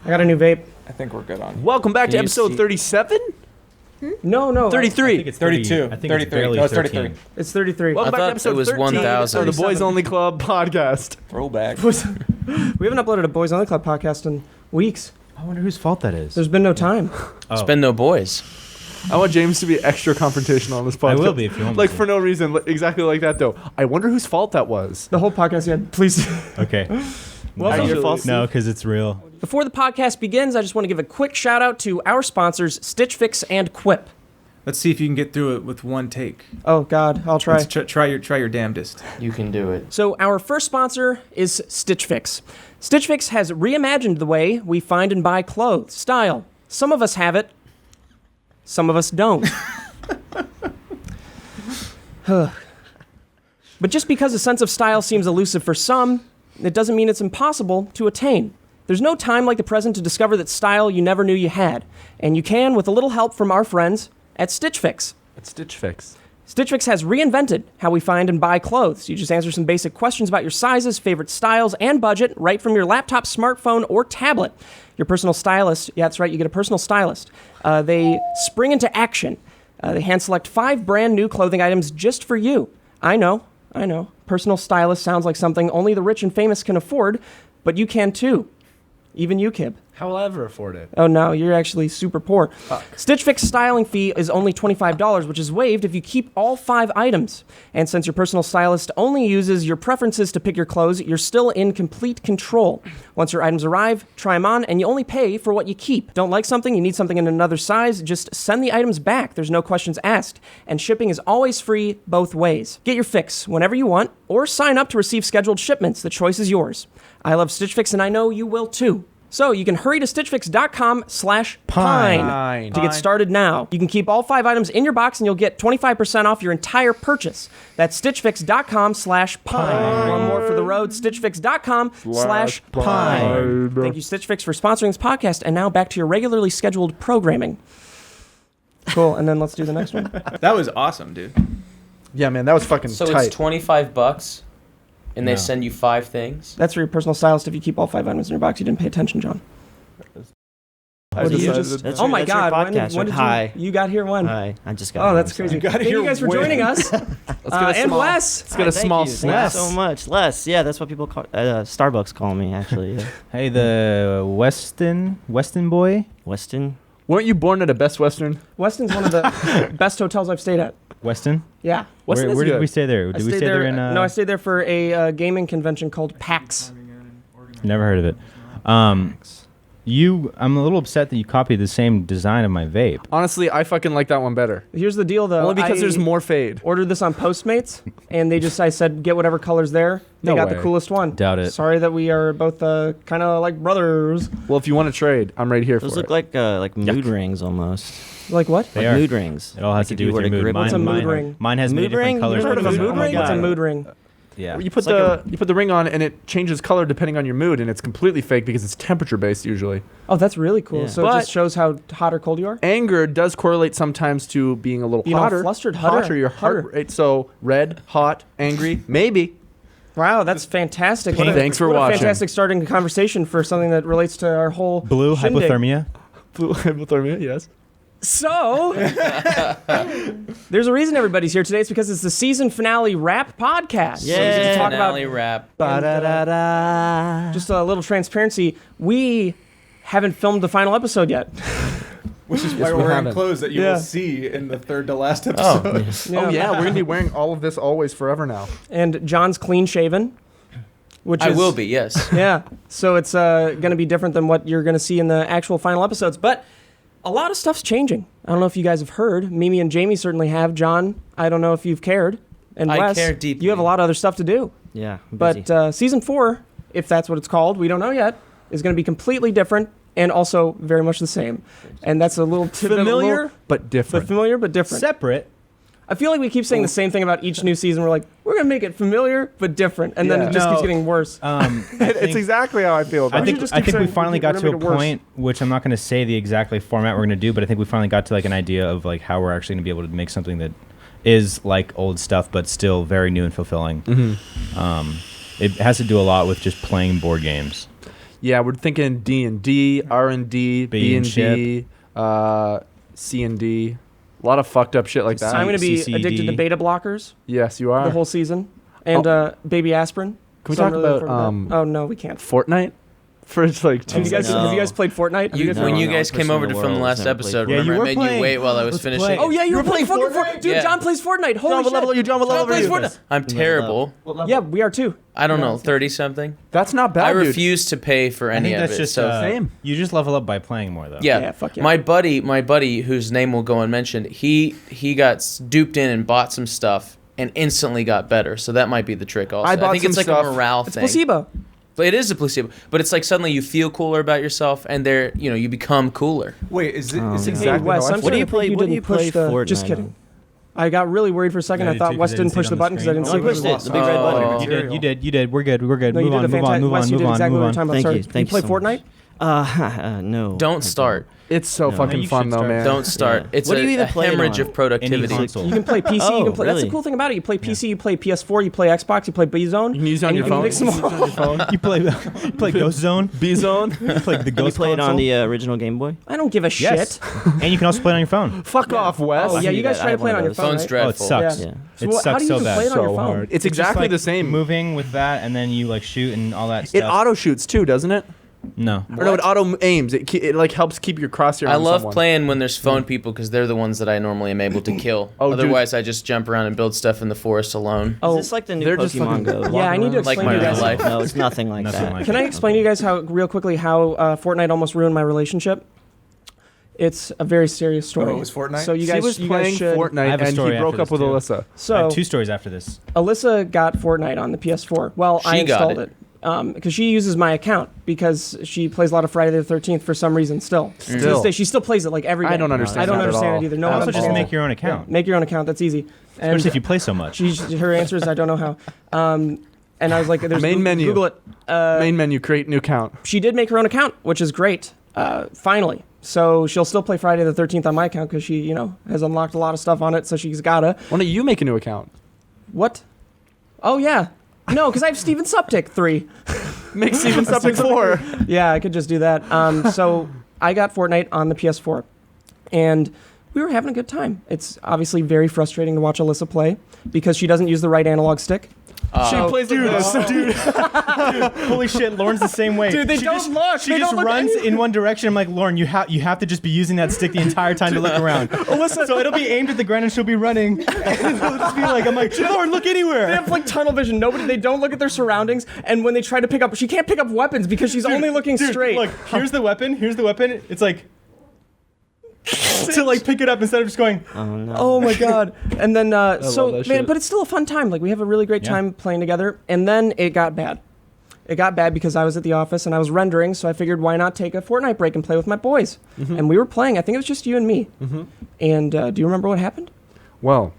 I got a new vape. I think we're good on. Welcome back to episode 37? No. 33. I think it's 32. I think 33. it's barely No, it's 13. 33. It's 33. Welcome I back to thought episode it was 13 1,000. of the Boys Only Club podcast. Throwback. We haven't uploaded a Boys Only Club podcast in weeks. I wonder whose fault that is. There's been no time. It's been no boys. I want James to be extra confrontational on this podcast. I will be if you want me Like, to. for no reason. Exactly like that, though. I wonder whose fault that was. The whole podcast, yeah. Please. Okay. Welcome. Your fault? No, because it's real. Before the podcast begins, I just want to give a quick shout out to our sponsors, Stitch Fix and Quip. Let's see if you can get through it with one take. Oh God, I'll try. Let's try your damnedest. You can do it. So our first sponsor is Stitch Fix. Stitch Fix has reimagined the way we find and buy clothes, style. Some of us have it, some of us don't. But just because a sense of style seems elusive for some, it doesn't mean it's impossible to attain. There's no time like the present to discover that style you never knew you had. And you can with a little help from our friends at Stitch Fix. It's Stitch Fix. Stitch Fix has reinvented how we find and buy clothes. You just answer some basic questions about your sizes, favorite styles, and budget right from your laptop, smartphone, or tablet. Your personal stylist, yeah, that's right, you get a personal stylist. They spring into action. They hand-select 5 brand new clothing items just for you. I know. Personal stylist sounds like something only the rich and famous can afford, but you can too. Even you, Kib. How will I ever afford it? Oh no, you're actually super poor. Stitch Fix styling fee is only $25, which is waived if you keep all 5 items. And since your personal stylist only uses your preferences to pick your clothes, you're still in complete control. Once your items arrive, try them on, and you only pay for what you keep. Don't like something, you need something in another size, just send the items back. There's no questions asked. And shipping is always free both ways. Get your fix whenever you want, or sign up to receive scheduled shipments. The choice is yours. I love Stitch Fix, and I know you will too. So you can hurry to stitchfix.com/pine to get started now. You can keep all 5 items in your box and you'll get 25% off your entire purchase. That's stitchfix.com/pine. One more for the road, stitchfix.com/pine. Thank you, Stitch Fix, for sponsoring this podcast. And now back to your regularly scheduled programming. Cool, and then let's do the next one. That was awesome, dude. Yeah, man, that was fucking So tight. it's $25, and they No. send you 5 things. That's for your personal stylist. If you keep all 5 items in your box, you didn't pay attention, John. I decided That's Oh your- my that's your God! podcast, when did Hi. you got here when? Hi. I just got Oh, here, that's I'm sorry. crazy. got Thank here you guys for when? joining us. Let's get a And small, Wes. Let's get a Thank small you. Thank snack. you so much. Les. Yeah, that's what people call Starbucks call me, actually. Yeah. Hey, the Weston boy? Weston. Weren't you born at a Best Western? Weston's one of the best hotels I've stayed at. Weston? Yeah. Weston is Where did good. we stay there? I Did we stayed stay there in... No, I stayed there for a gaming convention called PAX. Never heard of it. I'm a little upset that you copied the same design of my vape. Honestly, I fucking like that one better. Here's the deal, though. Only because I there's more fade. ordered this on Postmates, and I said, get whatever color's there. They No got way. the coolest one. Doubt it. Sorry that we are both kind of like brothers. Well, if you want to trade, I'm right here Those for look it. like mood rings almost. Like what? They Like are. mood rings. It all has Like to if do you with were your to mood. grip What's a them. mood ring? Mine has many Mood ring? different colors. You Heard of a Oh my mood ring? God. What's a mood ring? Yeah. You put It's you put the ring on and it changes color depending on your mood, and it's completely fake because it's temperature based usually. Oh, that's really cool. Yeah. So But- it just shows how hot or cold you are? Anger does correlate sometimes to being a little Being all hotter. flustered, hotter, hotter, your heart hotter. rate. So red, hot, angry, maybe. Wow, that's fantastic. Thanks for what watching. a fantastic starting conversation for something that relates to our whole Blue shindig. hypothermia. Hypothermia, yes. So, there's a reason everybody's here today. It's because it's the season finale rap podcast. So we get to Yeah. talk about Finale rap. Ba-da-da-da. just a little transparency. We haven't filmed the final episode yet. Which is why we we're wearing haven't. clothes that you Yeah. will see in the third to last episode. Oh yeah, we're gonna be wearing all of this always forever now. And John's clean shaven, which I is, will be, yes. Yeah. So it's going to be different than what you're going to see in the actual final episodes. But a lot of stuff's changing. I don't know if you guys have heard. Mimi and Jamie certainly have. John, I don't know if you've cared. And I Wes, care deeply. you have a lot of other stuff to do. Yeah. I'm busy. But season 4, if that's what it's called, we don't know yet, is going to be completely different and also very much the same. And that's a little tidbit, Familiar but but different. familiar but different. Separate. I feel like we keep saying the same thing about each new season. We're like, we're going to make it familiar but different. And then Yeah. it just keeps No. getting worse. It's exactly how I feel about I it. think just I keep think we saying finally we're got gonna to a make it worse. point, which I'm not going to say the exactly format we're going to do, but I think we finally got to like an idea of like how we're actually going to be able to make something that is like old stuff, but still very new and fulfilling. It has to do a lot with just playing board games. Yeah, we're thinking D&D, R&D, B and B&D, C&D. A lot of fucked up shit like that. I'm going to be CCD. addicted to beta blockers Yes, you are. the whole season, and baby aspirin. Can we So I'm talk really about looking for that. Oh no, we can't. Fortnite? For like 2 Have you guys No. have you guys played Fortnite? You, No, when you no, guys came personal over to film the world, last never played episode, Yeah, you remember I were made playing. you wait while I was Let's finishing? play. Oh yeah, you were playing playing Fortnite, dude. Yeah. John plays Fortnite. Holy John, what shit! level are you? John, what level are plays you? Fortnite. I'm terrible. Yeah, we are too. I don't No, know, it's not. 30 something. That's not I bad, dude. refuse to pay for I any think of that's it. just So Same. You just level up by playing more though. yeah. Yeah, fuck yeah. My buddy, whose name will go unmentioned, he got duped in and bought some stuff and instantly got better. So that might be the trick. Also, I bought think it's some like stuff. a morale It's thing. placebo. But it is a placebo. But it's like suddenly you feel cooler about yourself, and you become cooler. Wait, is it? Oh, Is yeah. exactly Hey, Wes, how I I'm feel. What do you starting to think play- you what do didn't you push play the. Fortnite Just on? kidding. I got really worried for a second. Yeah, I I thought did too, 'cause Wes I didn't didn't see push it the on button the because I didn't screen. see I it. pushed it. The big red Oh. button. You did. You did. We're good. We're good. No, you Move did on. a Move on. Move on. Wes, you Move did on. exactly Move what we were on. talking about. Thank Sorry. you. Do you Thank play you so Fortnite? No. Don't I start. It's so No. fucking You fun should though, start. man. Don't start. Yeah. It's What do you even play it hemorrhage on? of productivity. Any console. You can play PC. you Oh, can play. That's the really? cool thing about it. You play PC. You play PS4. You play Xbox. You play B-Zone. You can use it on and your you can phone. mix them all. You play Ghost Zone. B-Zone? You play the Can you Ghost play it on console. the original Game Boy? I don't give a Yes. shit. And you can also play it on your phone. Fuck off, Wes. Oh yeah, you guys I try to have play it one on of your those. phone, Phone's right? dreadful. Oh, it sucks. Yeah. It So how sucks do you so even bad. play it on your So phone? hard. It's just exactly like the same. Moving with that, and then you like shoot and all that It stuff. auto shoots too, doesn't it? No. Or no, it auto aims. It like helps keep your crosshair I on love someone. playing when there's phone people because they're the ones that I normally am able to kill. Oh, dude. Otherwise, I just jump around and build stuff in the forest alone. Oh, Is this like the new they're just Pokemon fucking- Go? Yeah, I need to Like explain my to you real guys. life. No, it's nothing like Nothing that. like Can I explain to you guys real quickly how Fortnite almost ruined my relationship? It's a very serious story. Oh, it was Fortnite? So you guys, he was you guys playing should. I Fortnite have a and story he broke after up with this, too. Alyssa. I So have 2 stories after this. Alyssa got Fortnite on the PS4. Well, I She got installed it. Because she uses my account because she plays a lot of Friday the 13th for some reason still. To this Still. day, she still plays it like every day. I don't understand I don't that at understand all. it either. No I one Also, just understands make it. your own Yeah, account. make your own account. That's easy. And Especially if you play so much. her answer is I don't know how. And I was like, "There's Main menu. Google it." Main menu, create new account. She did make her own account, which is great. Finally. So she'll still play Friday the 13th on my account because she, has unlocked a lot of stuff on it. So she's gotta. Why don't you make a new account? What? Oh yeah. No, because I have Steven Suptic 3. Make Steven something 4. Yeah, I could just do that. So I got Fortnite on the PS4, and we were having a good time. It's obviously very frustrating to watch Alyssa play because she doesn't use the right analog stick. She plays like this. Holy shit, Lauren's the same way. Dude, they she don't just, look. She They just don't look runs any- in one direction. I'm like, Lauren, you have to just be using that stick the entire time to look around. So it'll be aimed at the ground and she'll be running. And it'll just be like, I'm like, Lauren, look anywhere. They have like tunnel vision. They don't look at their surroundings, and when they try to pick up, she can't pick up weapons because she's only looking straight. Look, here's the weapon. It's like to like pick it up instead of just going. Oh no. Oh my god! And then love that shit. but it's still a fun time. Like we have a really great Yeah. time playing together. And then it got bad. It got bad because I was at the office and I was rendering, so I figured why not take a Fortnite break and play with my boys. And we were playing. I think it was just you and me. And do you remember what happened? Well,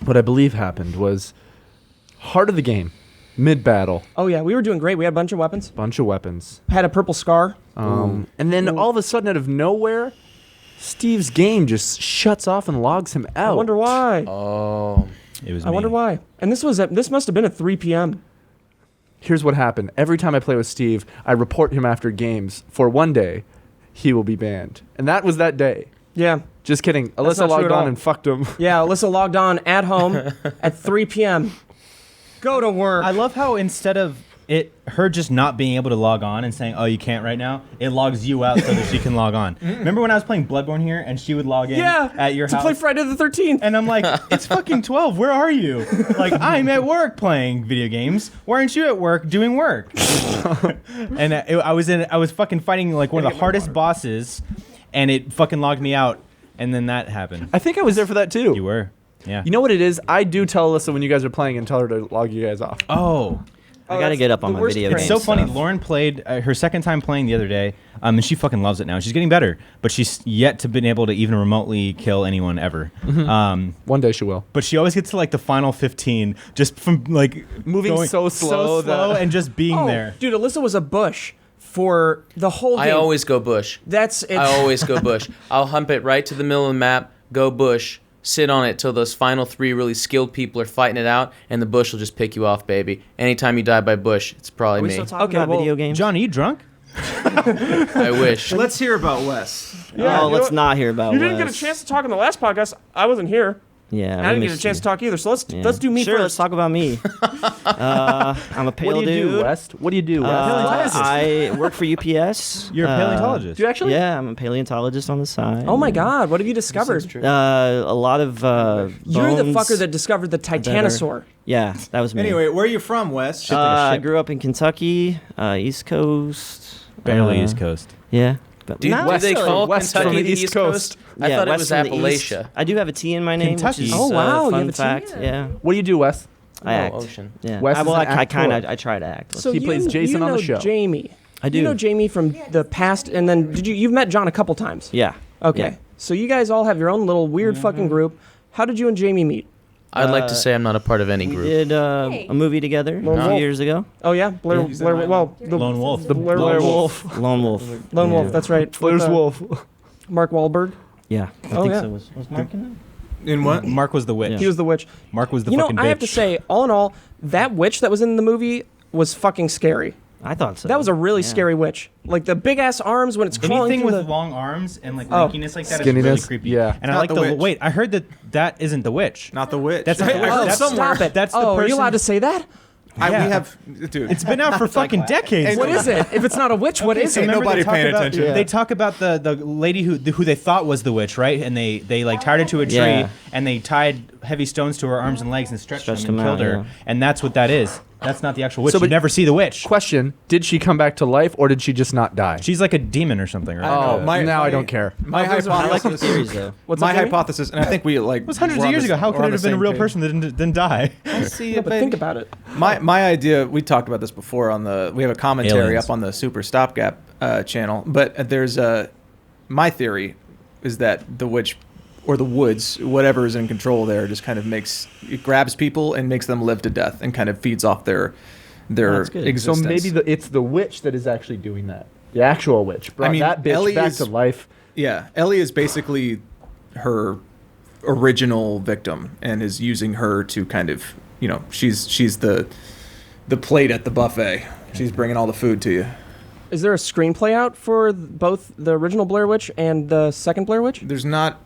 what I believe happened was heart of the game, mid-battle, Oh yeah, we were doing great. We had a bunch of weapons. bunch of weapons. Had a purple scar. And then all of a sudden, out of nowhere, Steve's game just shuts off and logs him out. I wonder why. Oh. It was I wonder why. And this must have been at 3 p.m. Here's what happened. Every time I play with Steve, I report him after games. For one day, he will be banned. And that was that day. Yeah. Just kidding. not Alyssa true logged at on all. and fucked him. Yeah, Alyssa logged on at home at 3 p.m. Go to work. I love how instead of her just not being able to log on and saying, "Oh, you can't right now," it logs you out so that she can log on. Remember when I was playing Bloodborne here and she would log in at your to house? play Friday the 13th. And I'm like, it's fucking 12. Where are you? Like, I'm at work playing video games. Why aren't you at work doing work? And I was fucking fighting like one of the hardest bosses, and it fucking logged me out. And then that happened. I think I was there for that too. You were, yeah. You know what it is? I do tell Alyssa when you guys are playing and tell her to log you guys off. Oh. I gotta get up on the my worst video prank. games. It's so funny. stuff. Lauren played her second time playing the other day, and she fucking loves it now. She's getting better, but she's yet to been able to even remotely kill anyone ever. One day she will. But she always gets to like the final 15 just from like Moving going so slow that- and just being Oh, there. dude, Alyssa was a bush for the whole game. I always go bush. That's it. I always go bush. I'll hump it right to the middle of the map, go bush, sit on it till those final 3 really skilled people are fighting it out, and the bush will just pick you off, baby. Anytime you die by bush, it's Are probably we me. still talking Okay, about well, video games? John, are you drunk? I wish. Let's hear about Wes. Yeah, oh, you let's know- not hear about You didn't get a Wes. chance to talk in the last podcast. I wasn't here. Yeah, I didn't we get a missed chance you. to talk either. So let's do me Sure, first. let's talk about me. I'm a pale What do you dude. do, West? What do you do, West? I work for Uh, UPS. You're a paleontologist. do you actually? Yeah, I'm a paleontologist on the side. Oh my God! What have you discovered? A lot of You're the bones fucker that discovered the Titanosaur. Yeah, that was me. Anyway, where are you from, Wes? I grew up in Kentucky, East Coast. Barely East Coast. Yeah. But Do not they necessarily. call West Kentucky from the the East East Coast? I Yeah, thought it west was from the east. Appalachia. I do have a T in my name, Kentucky. which is Oh, wow, you fun have a T, fact. yeah. What do you do, Wes? I act. Ocean. Yeah. Wes I, is well, an I kind actor. of I try to act. So He you, plays Jason you on the know show. Jamie. I do. You know Jamie from the past, and then you've met John a couple times. Yeah. Okay. Yeah. So you guys all have your own little weird fucking group. How did you and Jamie meet? I'd like to say I'm not a part of any We group. did a movie together Lone a few Wolf. years ago. Oh yeah, Blair. He's Blair an well, the Lone Wolf. The Blair Wolf. Lone Wolf. Lone Yeah. Wolf. That's right. Blair's With, Wolf. Mark Wahlberg. Yeah. I Oh, think yeah. so. Was Mark in In what? Mark was the witch. Yeah. He was the witch. Mark was the You know, fucking I have to bitch. say, all in all, that witch that was in the movie was fucking scary. that? I thought so. That was a really Yeah. scary witch. Like the big ass arms when it's crawling Anything through with the. long arms and like Oh. lankiness like that is really Skinniness, creepy. yeah. And I Not like the the witch. wait. I heard that isn't the witch. Not the witch. That's not the witch. Oh, That's stop it! That's the oh, are you person- allowed to say that? Yeah. We have, dude. It's been out for fucking decades. What is it? If it's not a witch, what is So it? remember nobody they talk paying about- attention. They talk about the lady who they thought was the witch, right? And they like tied her to a tree Yeah. and they tied heavy stones to her arms and legs and stretched Stretched them and them killed out, her. yeah. And that's what that is. That's not the actual witch. So, You but- never see the witch. Question: did she come back to life, or did she just not die? She's like a demon or something, right? Oh, know. now I don't care. My I like your hypothesis. theories though. What's my up, Jamie? hypothesis, and I think we like. It was hundreds we're of on years the- ago. How we're could on it the have been a same real page. person that didn't die? See Yeah, but think about it. My idea. We talked about this before on the. We have a commentary Aliens. up on the Super Stopgap channel, but there's a. My theory is that the witch, or the woods, whatever is in control there, just kind of it grabs people and makes them live to death, and kind of feeds off their That's good. So existence. maybe it's the witch that is actually doing that. The actual witch brought I mean, that bitch Ellie back is- to life. Yeah, Ellie is basically her original victim and is using her to kind of, she's the plate at the buffet. She's bringing all the food to you. Is there a screenplay out for both the original Blair Witch and the second Blair Witch? There's not.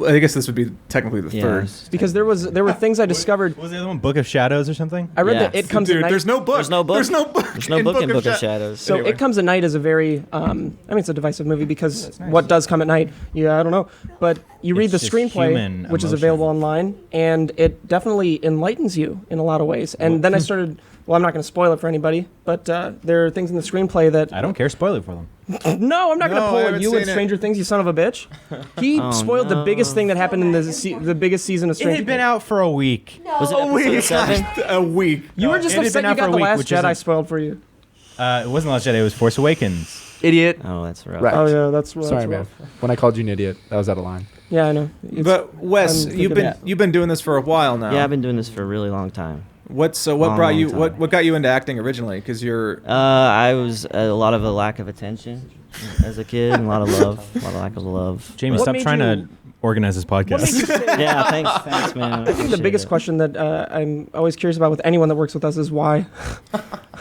I guess this would be technically the Yeah, third. it's- Because there were things I discovered. What was the other one? Book of Shadows or something? I read Yeah. that It Comes at Dude, Night. there's no book. There's no book. There's no book. There's no book in Book of Shadows. So Anyway. It Comes at Night is a very, it's a divisive movie because what does come at night? Yeah, I don't know. But you read It's the just screenplay, human which is emotion. available online, and it definitely enlightens you in a lot of ways. And then I started, I'm not going to spoil it for anybody, but there are things in the screenplay that, I don't care. Spoil it for them. no, I'm not going No, to I pull haven't you in seen it. Stranger Things, you son of a bitch. He Oh, spoiled the no. biggest thing that happened in the biggest season of It Stranger had been Things. out for a week. Was it episode 7? A week. You were just it had upset been you out for got a The week, Last which Jedi isn't- spoiled for you. It wasn't Last Jedi. It was Force Awakens. Idiot. Oh, that's rough. Right. Oh, yeah, that's Sorry, man. When I called you an idiot, that was out of line. Yeah, I know. But Wes, I'm you've thinking- been doing this for a while now. Yeah, I've been doing this for a really long time. What Long, brought you? long time. What got you into acting originally? Because you're. I was a lot of a lack of attention as a kid, and a lot of love, a lot of lack of love. Jamie, What stop made trying you- to organize this What made podcast. you say Yeah, thanks, man. I think the biggest question that I'm always curious about with anyone that works with us is why.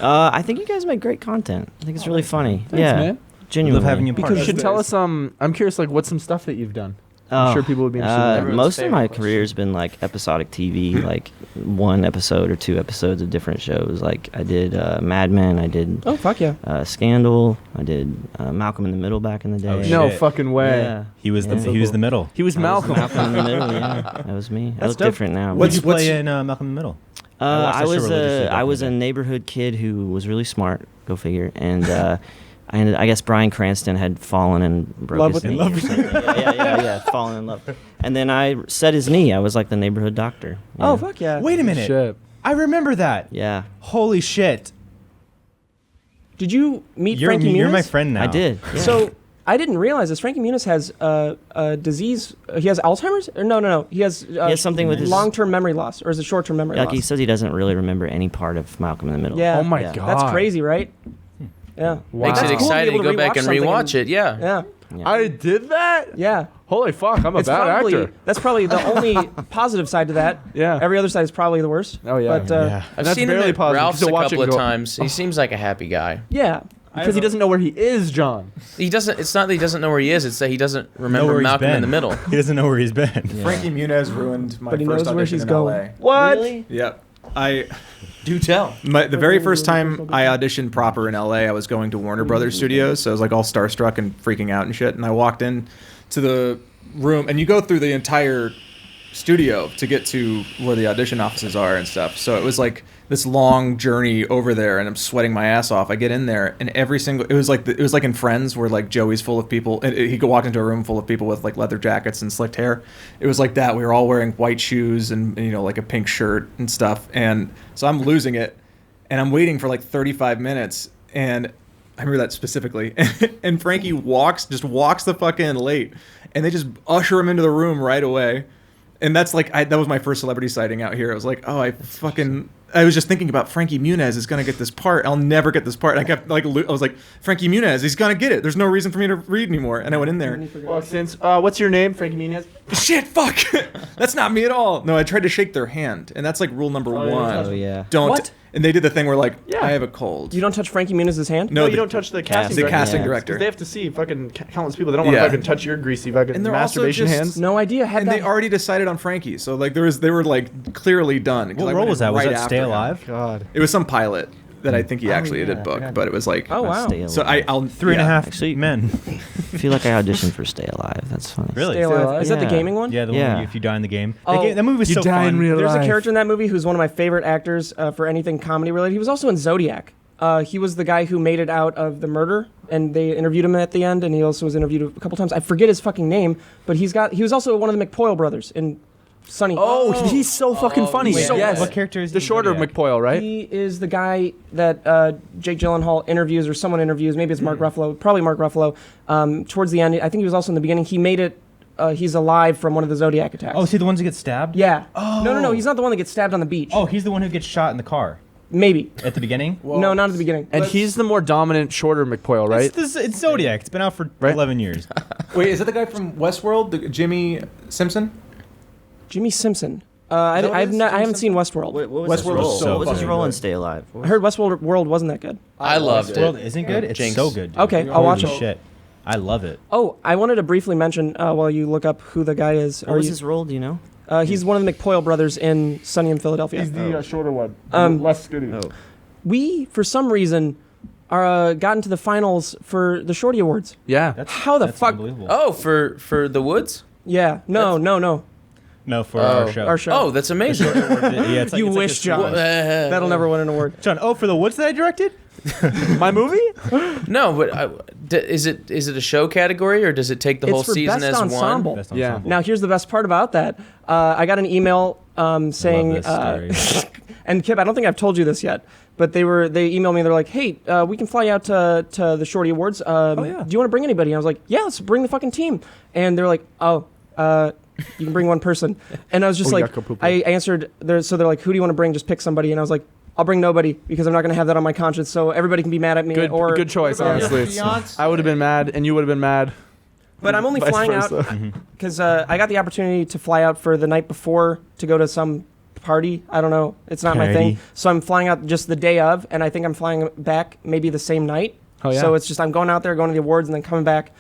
I think you guys make great content. I think it's really funny. yeah, man. genuinely. Love having you part You of should it. tell us. I'm curious. Like, what's some stuff that you've done? I'm Oh, sure people would be interested in that. most of my favorite career's been like episodic TV, like one episode or two episodes of different shows. Like I did Mad Men, I did Oh, fuck yeah. Scandal, I did Malcolm in the Middle back in the day. Oh, No shit. fucking way. Yeah. He was Yeah. the middle. He was I was Malcolm. Malcolm in the Middle, yeah. That was me. I That's look dope. different now. What did you What's- play in Malcolm in the Middle? I watched I that show was religiously back I in was the a day. neighborhood kid who was really smart. Go figure. And I guess Bryan Cranston had fallen and broke Love his with knee. him. or something. Yeah. Fallen in love. And then I set his knee. I was like the neighborhood doctor. Yeah. Oh, fuck yeah. Wait a minute. Shit. I remember that. Yeah, Holy shit. Did you meet You're Frankie Muniz? my friend now. I did. Yeah. So I didn't realize this. Frankie Muniz has a disease. He has Alzheimer's? Or no. He has something with his long-term memory loss, or is it short-term memory like loss? he says he doesn't really remember any part of Malcolm in the Middle. Yeah. Oh my Yeah. god. That's crazy, right? Yeah. Wow. Makes That's it cool to be exciting able to to go back rewatch and something rewatch it. Yeah. Yeah. Yeah. I did that. Yeah. Holy fuck! I'm a It's bad probably actor. that's probably the only positive side to that. Yeah. Every other side is probably the worst. Oh, yeah. But Yeah. I've That's seen him barely at positive, Ralph's because a to watch couple it of go- times. He seems like a happy guy. yeah. Because he doesn't know where he is, John. He doesn't. It's not that he doesn't know where he is. It's that he doesn't remember Malcolm in the Middle. He doesn't know where he's been. Frankie Muniz ruined my But he first knows where audition she's in going. LA. What? Really? Yep. Do tell. The very first time I auditioned proper in LA, I was going to Warner Brothers Studios, so I was like all starstruck and freaking out and shit. And I walked in to the room, and you go through the entire studio to get to where the audition offices are and stuff. So it was like this long journey over there, and I'm sweating my ass off. I get in there, and every single it was like in Friends, where like Joey's full of people, and he could walk into a room full of people with like leather jackets and slicked hair. It was like that. We were all wearing white shoes and you know, like a pink shirt and stuff. And so I'm losing it, and I'm waiting for like 35 minutes, and I remember that specifically. And Frankie walks the fuck in late, and they just usher him into the room right away. And that's like, that was my first celebrity sighting out here. I was like, oh, I was just thinking about Frankie Muniz is going to get this part. I'll never get this part. And I kept like, I was like, Frankie Muniz, he's going to get it. There's no reason for me to read anymore. And I went in there. Well, what's your name, Frankie Muniz? Shit, fuck. That's not me at all. No, I tried to shake their hand. And that's like rule number one. Oh, yeah. Don't. What? And they did the thing where like, Yeah. I have a cold. You don't touch Frankie Muniz's hand? No, You don't touch the casting the director. casting Yeah. director. They have to see fucking countless people. They don't want to Yeah. fucking touch your greasy fucking And they're also masturbation just- hands. No idea. Had And that they already decided on Frankie. So like they were like clearly done. 'Cause I What went role in was that? Was right that after Stay him. Alive? God. It was some pilot that I think he actually did book, but it was like, Oh wow. Stay so Alive. I'll 3.5 Actually- men. I feel like I auditioned for Stay Alive. That's funny. Really? Stay Alive. Is that the Yeah. gaming one? Yeah, the Yeah. one if you die in the game. Oh, That movie was you so die in fun. real There's life. a character in that movie who's one of my favorite actors for anything comedy related. He was also in Zodiac. He was the guy who made it out of the murder, and they interviewed him at the end, and he also was interviewed a couple times. I forget his fucking name, but he was also one of the McPoyle brothers in Sunny. Oh, he's so fucking funny. Wait, Yes. what character is The he? shorter Zodiac? McPoyle, right? He is the guy that Jake Gyllenhaal interviews, or someone interviews. Maybe it's Mark Ruffalo. Probably Mark Ruffalo. Towards the end, I think he was also in the beginning. He made it. He's alive from one of the Zodiac attacks. Oh, is he the ones who get stabbed? Yeah. Oh. No. He's not the one that gets stabbed on the beach. Oh, he's the one who gets shot in the car Maybe. at the beginning. No, not at the beginning. And he's the more dominant, shorter McPoyle, right? It's Zodiac. It's been out for Right? 11 years. Wait, is that the guy from Westworld, Jimmy Simpson? Jimmy Simpson. Is that what it is? I haven't seen Westworld. What was his Westworld role? is so What was his fucking role in good. Stay Alive? I heard Westworld wasn't that good. I loved World it. isn't good. It's Jinx. so good. Dude. Okay, I'll watch Holy it. shit. I love it. Oh, I wanted to briefly mention while you look up who the guy is. What was his role? Do you know? He's one of the McPoyle brothers in Sunny in Philadelphia. He's the shorter one. Less skinny. Oh. We, for some reason, are got into the finals for the Shorty Awards. Yeah. How the That's fuck? Unbelievable. Oh, for the Woods? Yeah. No. No, for our show. Our show. Oh, that's amazing. Yeah, it's like, You it's like wish, this- John. That'll never win an award. John. Oh, for the Woods that I directed. My movie? No, but is it a show category, or does it take the It's whole for season best as ensemble. Best Yeah. ensemble. Now, here's the best part about that. I got an email saying, this story. and Kip, I don't think I've told you this yet, but they emailed me. They're like, hey, we can fly you out to the Shorty Awards. yeah. Do you want to bring anybody? And I was like, yeah, let's bring the fucking team. And they're like, you can bring one person. And I was just Oh, like, yucca poo-poo. I answered, so they're like, who do you want to bring? Just pick somebody. And I was like, I'll bring nobody because I'm not going to have that on my conscience. So everybody can be mad at me. Good choice, honestly. I would have been mad, and you would have been mad. But I'm only Vice flying versa. out because I got the opportunity to fly out for the night before to go to some party. I don't know. It's not my thing. Party. So I'm flying out just the day of, and I think I'm flying back maybe the same night. Oh, yeah. So it's just I'm going out there, going to the awards, and then coming back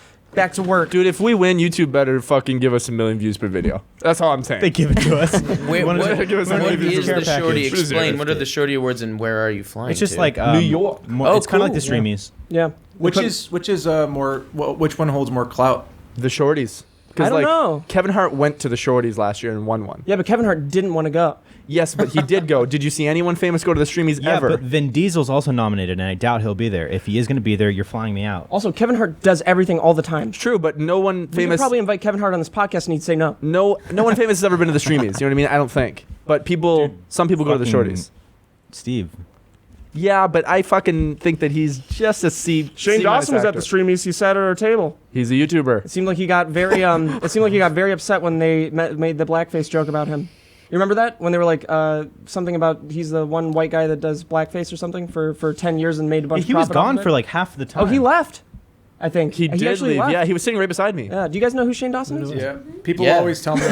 to work. Dude, if we win, YouTube better fucking give us 1 million views per video. That's all I'm saying. They give it to us. Wait, One of what the- give us what a movie is care the package. Shorty? What is Explain. it? What are the Shorty Awards, and where are you flying? It's just to? like New York. More, Oh, it's kind of like the cool. Streamies. Yeah. Which is more? Which one holds more clout? The Shorties. I don't know. Kevin Hart went to the Shorties last year and won one. Yeah, but Kevin Hart didn't want to go. Yes, but he did go. Did you see anyone famous go to the Streamies Yeah, ever? but Vin Diesel's also nominated, and I doubt he'll be there. If he is going to be there, you're flying me out. Also, Kevin Hart does everything all the time. It's true, but no one We could famous. probably invite Kevin Hart on this podcast, and he'd say no. No one famous has ever been to the Streamies. You know what I mean? I don't think. But some people go to the Fucking Shorties. Steve. Yeah, but I fucking think that he's just a C. Shane C-minus Dawson was at actor. the Streamies. He sat at our table. He's a YouTuber. It seemed like he got very upset when they made the blackface joke about him. You remember that when they were like something about he's the one white guy that does blackface or something for 10 years and made a bunch. He of was profit off gone of it? for like half the time. Oh, he left. I think He did actually leave. left. Yeah, he was sitting right beside me. Do you guys know who Shane Dawson is? Yeah. People Yeah. always tell me.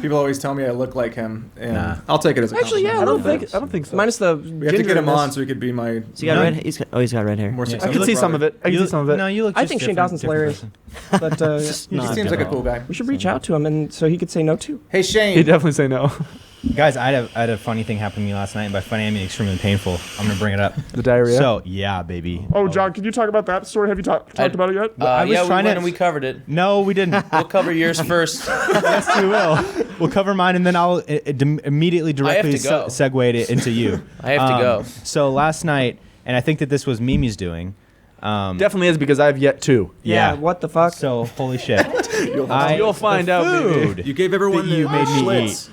People always tell me I look like him, and I'll take it as a Actually, yeah, compliment. I don't think so. Minus the We have to get him on so he could be my So he got red. He's got red hair. more I successful can see some of brother. it. I can see some of it. No, you look. I just think Shane different- Dawson's different hilarious. person. But He seems like a cool guy. we should reach out to him and so he could say no too. Hey Shane. He'd definitely say no. Guys, I had a funny thing happen to me last night, and by funny I mean extremely painful. I'm gonna bring it up. The diarrhea. So yeah, baby. Oh, John, can you talk about that story? Have you talked about it yet? I was yeah, trying we to- went and we covered it. No, we didn't. We'll cover yours first. Yes, we will. We'll cover mine, and then I'll immediately directly to go. segue it into you. I have to go. So last night, and I think that this was Mimi's doing. Definitely is because I have yet to. Yeah, what the fuck? So holy shit. You'll find out, food baby. You gave everyone that you the made me Schlitz.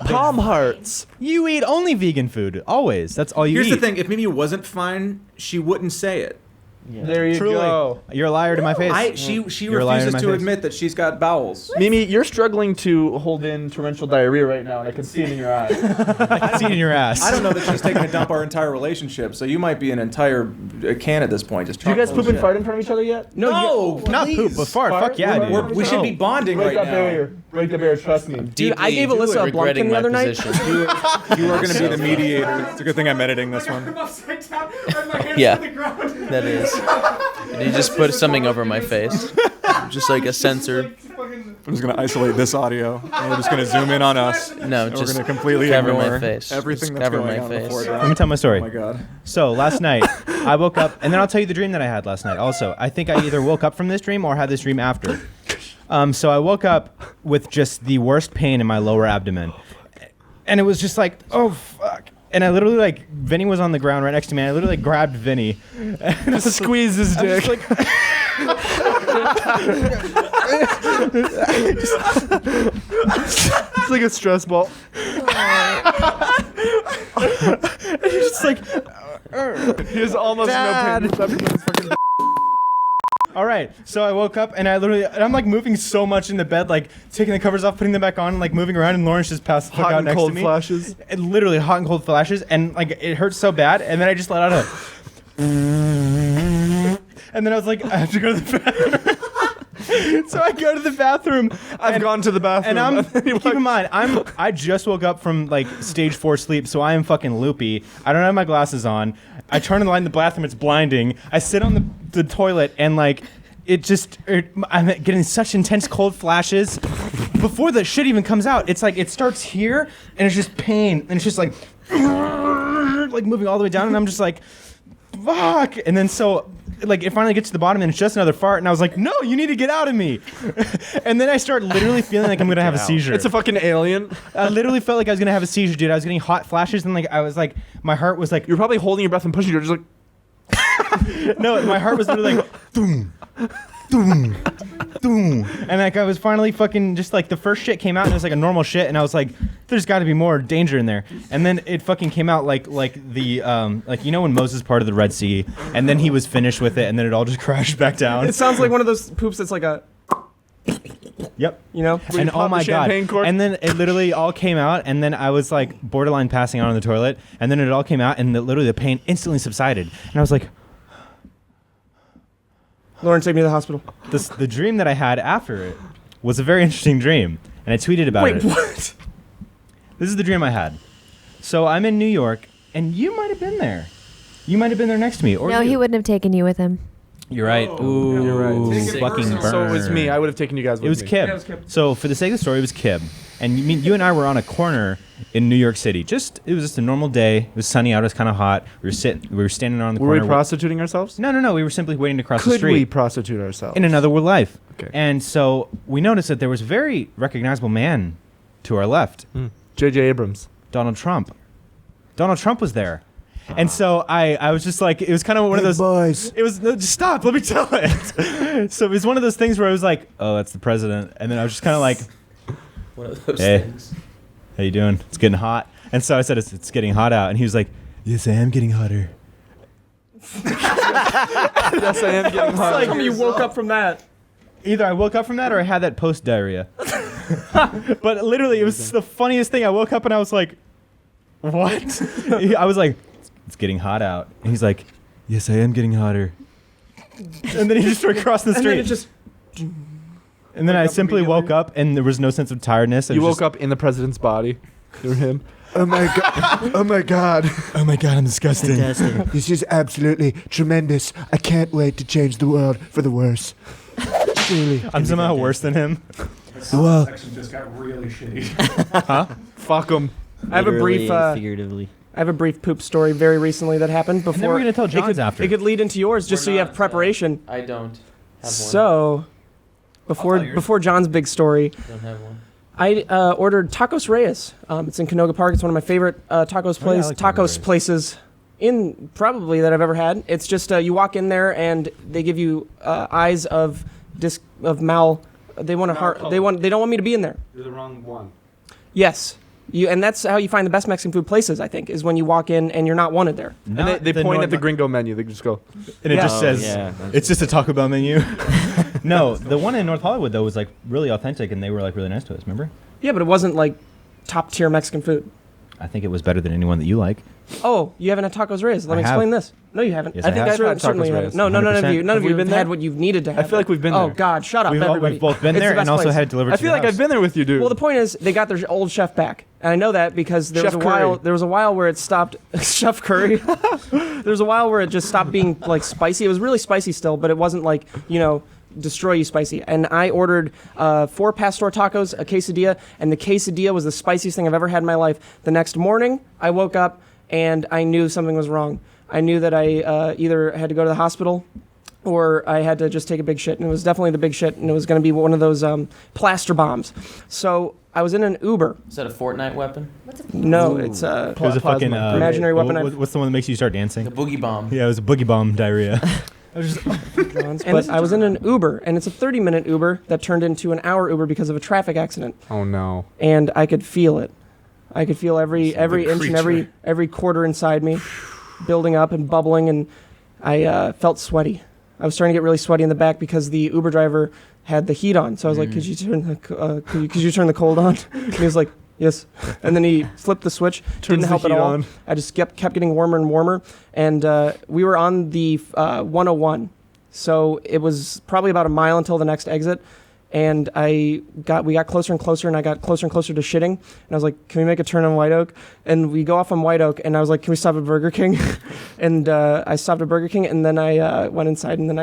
Palm hearts. You eat only vegan food always. That's all you Here's eat. the thing: if Mimi wasn't fine, she wouldn't say it. There you Truly, go. you're a liar to my face. She You're a liar to refuses my to face. admit that she's got bowels. Mimi, you're struggling to hold in torrential diarrhea right now, and I can see it in your eyes. I can see it in your ass. I don't know that she's taking a dump our entire relationship, so you might be an entire can at this point. Just Do you guys poop and fart in front of each other yet? No, Not poop, but fart. Fuck yeah, We're- dude. We should be bonding Break right that now. barrier. Break the barrier. Trust me. Dude, I gave Deeply Alyssa a regretting Blumpkin the my other night. position. You are going to be the mediator. It's a good thing I'm editing this one. Yeah, that is. And you just put something over my face, just like a censor. I'm just going to isolate this audio, and we're just going to zoom in on us. No, And just we're going to completely cover ignore my face. everything Just that's cover going my on in the face. foreground. Let me tell my story. Oh my god. So last night, I woke up, and then I'll tell you the dream that I had last night. Also, I think I either woke up from this dream or had this dream after. So I woke up with just the worst pain in my lower abdomen, and it was just like, oh fuck. And I literally Vinny was on the ground right next to me. And I literally grabbed Vinny, and I Squeeze his dick. It's like a stress ball. It's just like, He has almost Dad. no pain except for his fucking. all right. So I woke up, and I'm like moving so much in the bed, like taking the covers off, putting them back on, and like moving around. And Lawrence just passed the fuck Hot out and next cold to me. flashes. And literally hot and cold flashes, and like it hurt so bad. And then I just let out a. And then I was like, I have to go to the bathroom. So I go to the bathroom. I've gone to the bathroom. And I'm keep in mind, I just woke up from like stage 4 sleep, so I am fucking loopy. I don't have my glasses on. I turn on the light in the bathroom, it's blinding. I sit on the toilet and like I'm getting such intense cold flashes. Before the shit even comes out, it's like it starts here and it's just pain and it's just like moving all the way down, and I'm just like, fuck. And then so like it finally gets to the bottom and it's just another fart, and I was like, no, you need to get out of me. And then I start literally feeling like I'm gonna have a seizure. It's a fucking alien. I literally felt like I was gonna have a seizure, dude. I was getting hot flashes, and like I was like, my heart was like, You're probably holding your breath and pushing. You're just like. no, my heart was literally like, doom, doom, doom, and like I was finally fucking just like the first shit came out and it was like a normal shit, and I was like, there's got to be more danger in there, and then it fucking came out like the like you know when Moses parted the Red Sea, and then he was finished with it, and then it all just crashed back down. It sounds like one of those poops that's like a, Yep. you know? you And pop oh the my god! champagne cork? And then it literally all came out, and then I was like borderline passing out on the toilet, and then it all came out, and literally the pain instantly subsided, and I was like, Lauren, take me to the hospital. the dream that I had after it was a very interesting dream, and I tweeted about Wait, it. what? This is the dream I had. So I'm in New York, and you might have been there. You might have been there next to me, or No, you. he wouldn't have taken you with him. You're right. Ooh, You're right. Take it fucking personal. burn. So it was me. I would have taken you guys with It was me. Kib. Yeah, it was Kib. So for the sake of the story, it was Kib, and you and I were on a corner in New York City. It was just a normal day. It was sunny out. It was kind of hot. We were standing on the Were corner. we prostituting ourselves? No. We were simply waiting to cross the Could street. we prostitute ourselves? In another life. Okay. And so we noticed that there was a very recognizable man to our left, J.J. Abrams. Donald Trump. Donald Trump was there. And so I was just like, it was kind of one of those. boys. It was, no, just stop, let me tell it. So it was one of those things where I was like, oh, that's the president. And then I was just kind of like, One of those Hey. things. how you doing? It's getting hot. And so I said, it's getting hot out. And he was like, yes, I am getting hotter. Yes, I am getting hot. Like you woke up from that. Either I woke up from that or I had that post diarrhea. But literally, it was the funniest thing. I woke up and I was like, what? I was like, it's getting hot out. And he's like, yes, I am getting hotter. And then he just started crossing the And street. then it just. And then I Wake up simply immediately. woke up and there was no sense of tiredness. You woke up in the president's body. You were him. Oh my god! Oh my god! Oh my god, I'm disgusting. Fantastic. This is absolutely tremendous. I can't wait to change the world for the worse. Really. I'm somehow worse than him. Well, Section just got really shitty. Fuck him. I have a Literally brief. and figuratively. I have a brief poop story very recently that happened before. And then we're gonna tell it John's could, after. It could lead into yours, just so you have preparation. I don't have one. So, before John's big story, Don't have one. I ordered Tacos Reyes. It's in Canoga Park. It's one of my favorite tacos Oh, yeah, I like Tacos Reyes. places in probably that I've ever had. It's just you walk in there and they give you eyes of mal. They want to They don't want me to be in there. You're the wrong one. Yes. And that's how you find the best Mexican food places, I think, is when you walk in and you're not wanted there. And they point at the gringo menu. They just go, And it Yeah. just Oh, says, yeah. it's just a Taco Bell menu. No, the one in North Hollywood, though, was like really authentic and they were like really nice to us, remember? Yeah, but it wasn't like top tier Mexican food. I think it was better than anyone that you like. Oh, you haven't had Tacos Reyes. Let I me have. explain this. No, you haven't. Yes, I think have. I've had Certainly Tacos you Reyes. haven't. No, none of 100%. you. None Have of we you been have had there? what you've needed to have. I feel like we've been Oh there. God, shut up, We've everybody. both been It's there the and best also place. had it delivered I to feel your like house. I've been there with you, dude. Well, the point is, they got their old chef back, and I know that because there was Chef a while. Curry. There was a while where it stopped. Chef Curry. There was a while where it just stopped being like spicy. It was really spicy still, but it wasn't like destroy you spicy. And I ordered 4 pastor tacos, a quesadilla, and the quesadilla was the spiciest thing I've ever had in my life. The next morning, I woke up and I knew something was wrong. I knew that I either had to go to the hospital or I had to just take a big shit. And it was definitely the big shit, and it was going to be one of those plaster bombs. So I was in an Uber. Is that a Fortnite weapon? No, it's a It was a fucking imaginary weapon. What's the one that makes you start dancing? The boogie bomb. Yeah, it was a boogie bomb diarrhea. I was just, But I was in an Uber, and it's a 30-minute Uber that turned into an hour Uber because of a traffic accident. Oh no. And I could feel it. I could feel every inch and every quarter inside me building up and bubbling, and I felt sweaty. I was starting to get really sweaty in the back because the Uber driver had the heat on. So I was like, "Could you turn the cold on?" And he was like, "Yes." And then he flipped the switch. Didn't help at all. I just kept getting warmer and warmer. And we were on the 101, so it was probably about a mile until the next exit. And we got closer and closer, and I got closer and closer to shitting. And I was like, "Can we make a turn on White Oak?" And we go off on White Oak, and I was like, "Can we stop at Burger King?" And I stopped at Burger King, and then I went inside, and then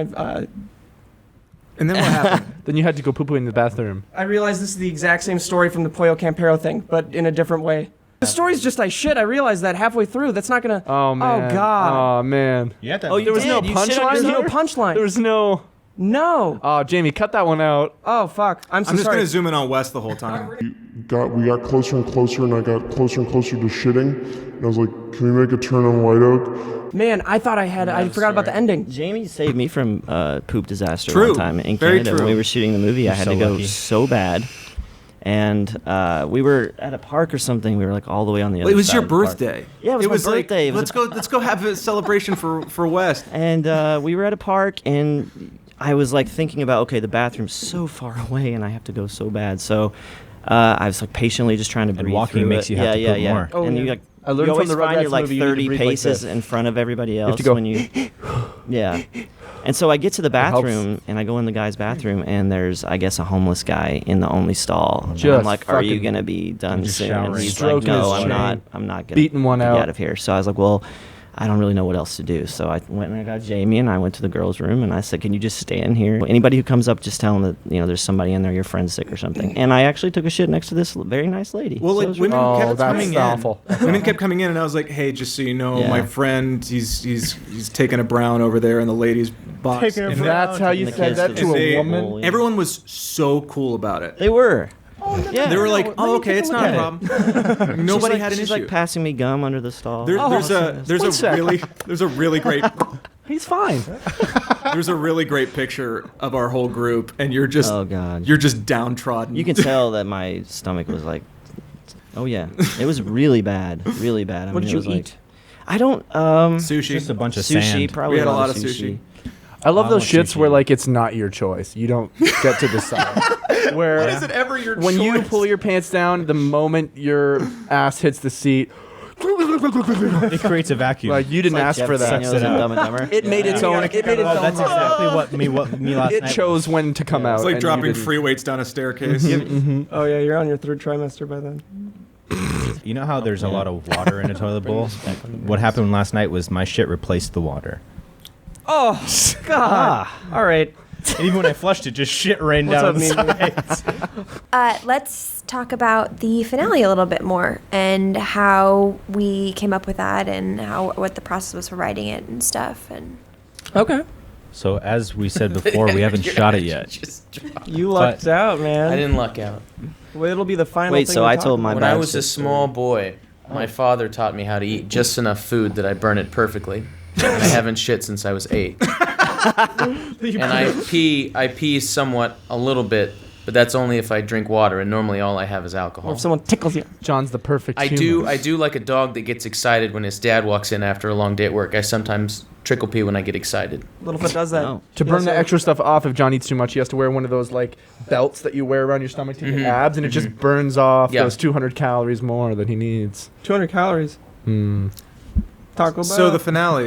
And then what happened? Then you had to go poo-poo in the bathroom. I realized this is the exact same story from the Pollo Campero thing, but in a different way. The story's just I shit. I realized that halfway through. That's not gonna. Oh man. Oh God. Oh man. yeah, that, Oh, you There was no did. You shit on punchline. There's no yourself? punchline. There was no. No. Oh, Jamie, cut that one out. Oh fuck. I'm so I'm just sorry. gonna zoom in on Wes the whole time. We got closer and closer, and I got closer and closer to shitting. And I was like, "Can we make a turn on White Oak?" Man, I thought I forgot about the ending. Jamie saved me from poop disaster True. one time in Very Canada true. when we were shooting the movie. I had so to go lucky. so bad, and we were at a park or something. We were like all the way on the other. It was side your of the park. birthday. Yeah, it was my like, birthday. It was let's go have a celebration for West. And we were at a park, and I was like thinking about, okay, the bathroom's so far away, and I have to go so bad. So I was like patiently just trying to breathe walking through makes it. you have to poop more. Oh, and yeah. you like. I learned you from always the find Rugrats you're like movie, you need to 30 breathe like paces this. in front of everybody have else to go. when you. Yeah. And so I get to the helps. bathroom, and I go in the guy's bathroom, and there's, I guess, a homeless guy in the only stall. And I'm Just like, "Are you fucking- gonna be done just soon?" And showering. he's Stroking like, "No, his I'm not. chain. I'm not gonna Beating one get out. out of here." So I was like, "Well, I don't really know what else to do." So I went and I got Jamie, and I went to the girls' room, and I said, "Can you just stand here? Anybody who comes up, just tell them that there's somebody in there, your friend's sick or something." And I actually took a shit next to this very nice lady. Well, So it like was women Oh, kept that's coming in. awful. Women kept coming in, and I was like, "Hey, just so you know, Yeah. my friend, he's taking a brown over there in the ladies' box." Taking a And brown. That's how you And the said kids that did to the a same. woman. Everyone was so cool about it. They were. Yeah. They were like, let "Oh, me okay, take a it's look not a at problem." Nobody she's had an she's issue. like passing me gum under the stall. there's a really great He's fine. there's a really great picture of our whole group, and you're just Oh God. you're just downtrodden. You can tell that my stomach was like, oh yeah, it was really bad, really bad. I What mean, did it you was eat? Like, I don't. sushi. Just a bunch of Sushi, sand. probably We had a lot lot of sushi. I love I those want shits sushi. where like it's not your choice. You don't get to decide. Where Is it ever your when you choice? pull your pants down, the moment your ass hits the seat, It creates a vacuum. Like you didn't ask for that. Daniels and Dumb and Dumber. It made its own. It made its own. That's exactly what me last It night. chose when to come out. It's like and dropping you didn't. free weights down a staircase. Oh yeah, you're on your third trimester by then. You know how there's a lot of water in a toilet bowl? What happened last night was my shit replaced the water. Oh God! All right. And even when I flushed it, just shit rained What's down up, on the Mimi? sides. Let's talk about the finale a little bit more and how we came up with that and what the process was for writing it and stuff. And Okay. So as we said before, we haven't shot it yet. Just dropped. You lucked out, man. I didn't luck out. Well, it'll be the final. Wait, thing so we I talk told my about. When I bad was a sister. small boy, my father taught me how to eat just enough food that I burn it perfectly. And I haven't shit since I was 8. And I pee somewhat a little bit, but that's only if I drink water, and normally all I have is Or alcohol. if someone tickles you. John's the perfect. I human. do like a dog that gets excited when his dad walks in after a long day at work. I sometimes trickle pee when I get excited. Littlefoot does that. Oh. To burn Yeah, the so- extra stuff off, if John eats too much, he has to wear one of those like belts that you wear around your stomach to your abs, and it just burns off Yeah. those 200 calories more than he needs. 200 calories. Taco Bell. So the finale,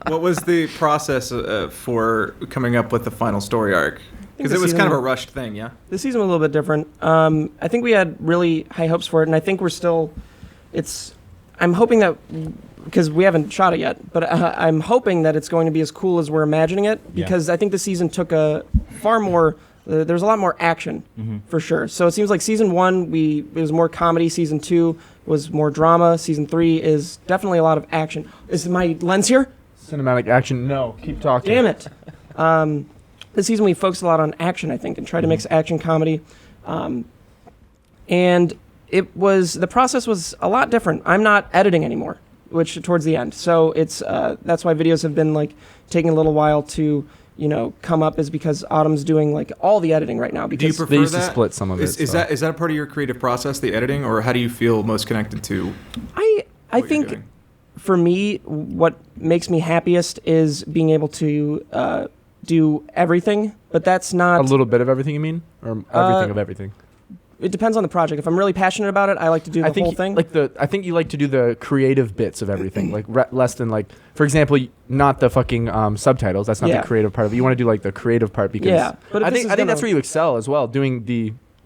what was the process for coming up with the final story arc? Because the it was kind of season- a rushed thing, yeah? This season was a little bit different. I think we had really high hopes for it, and I think we're still. I'm hoping that because we haven't shot it yet, but I'm hoping that it's going to be as cool as we're imagining it. Because I think the season took a far more. There's a lot more action for sure. So it seems like season 1 it was more comedy. Season 2 was more drama. Season 3 is definitely a lot of action. Is my lens here? Cinematic action. No, keep talking. Damn it. This season we focused a lot on action, I think, and tried to mix action comedy. And the process was a lot different. I'm not editing anymore, which towards the end. So it's that's why videos have been like taking a little while to come up, is because Autumn's doing like all the editing right now. Do you Because prefer They used to that? split some of it, Is so. that a part of your creative process, the editing, or how do you feel most connected to I what you're think doing? for me, what makes me happiest is being able to do everything, but that's not A little bit of everything, you mean, or everything of everything? It depends on the project. If I'm really passionate about it, I like to do the whole thing. I think you like to do the creative bits of everything, like less than like, for example, not the fucking subtitles. That's not Yeah. the creative part of it. You want to do like the creative part because But if I this think is I think that's gonna- where you excel as well, doing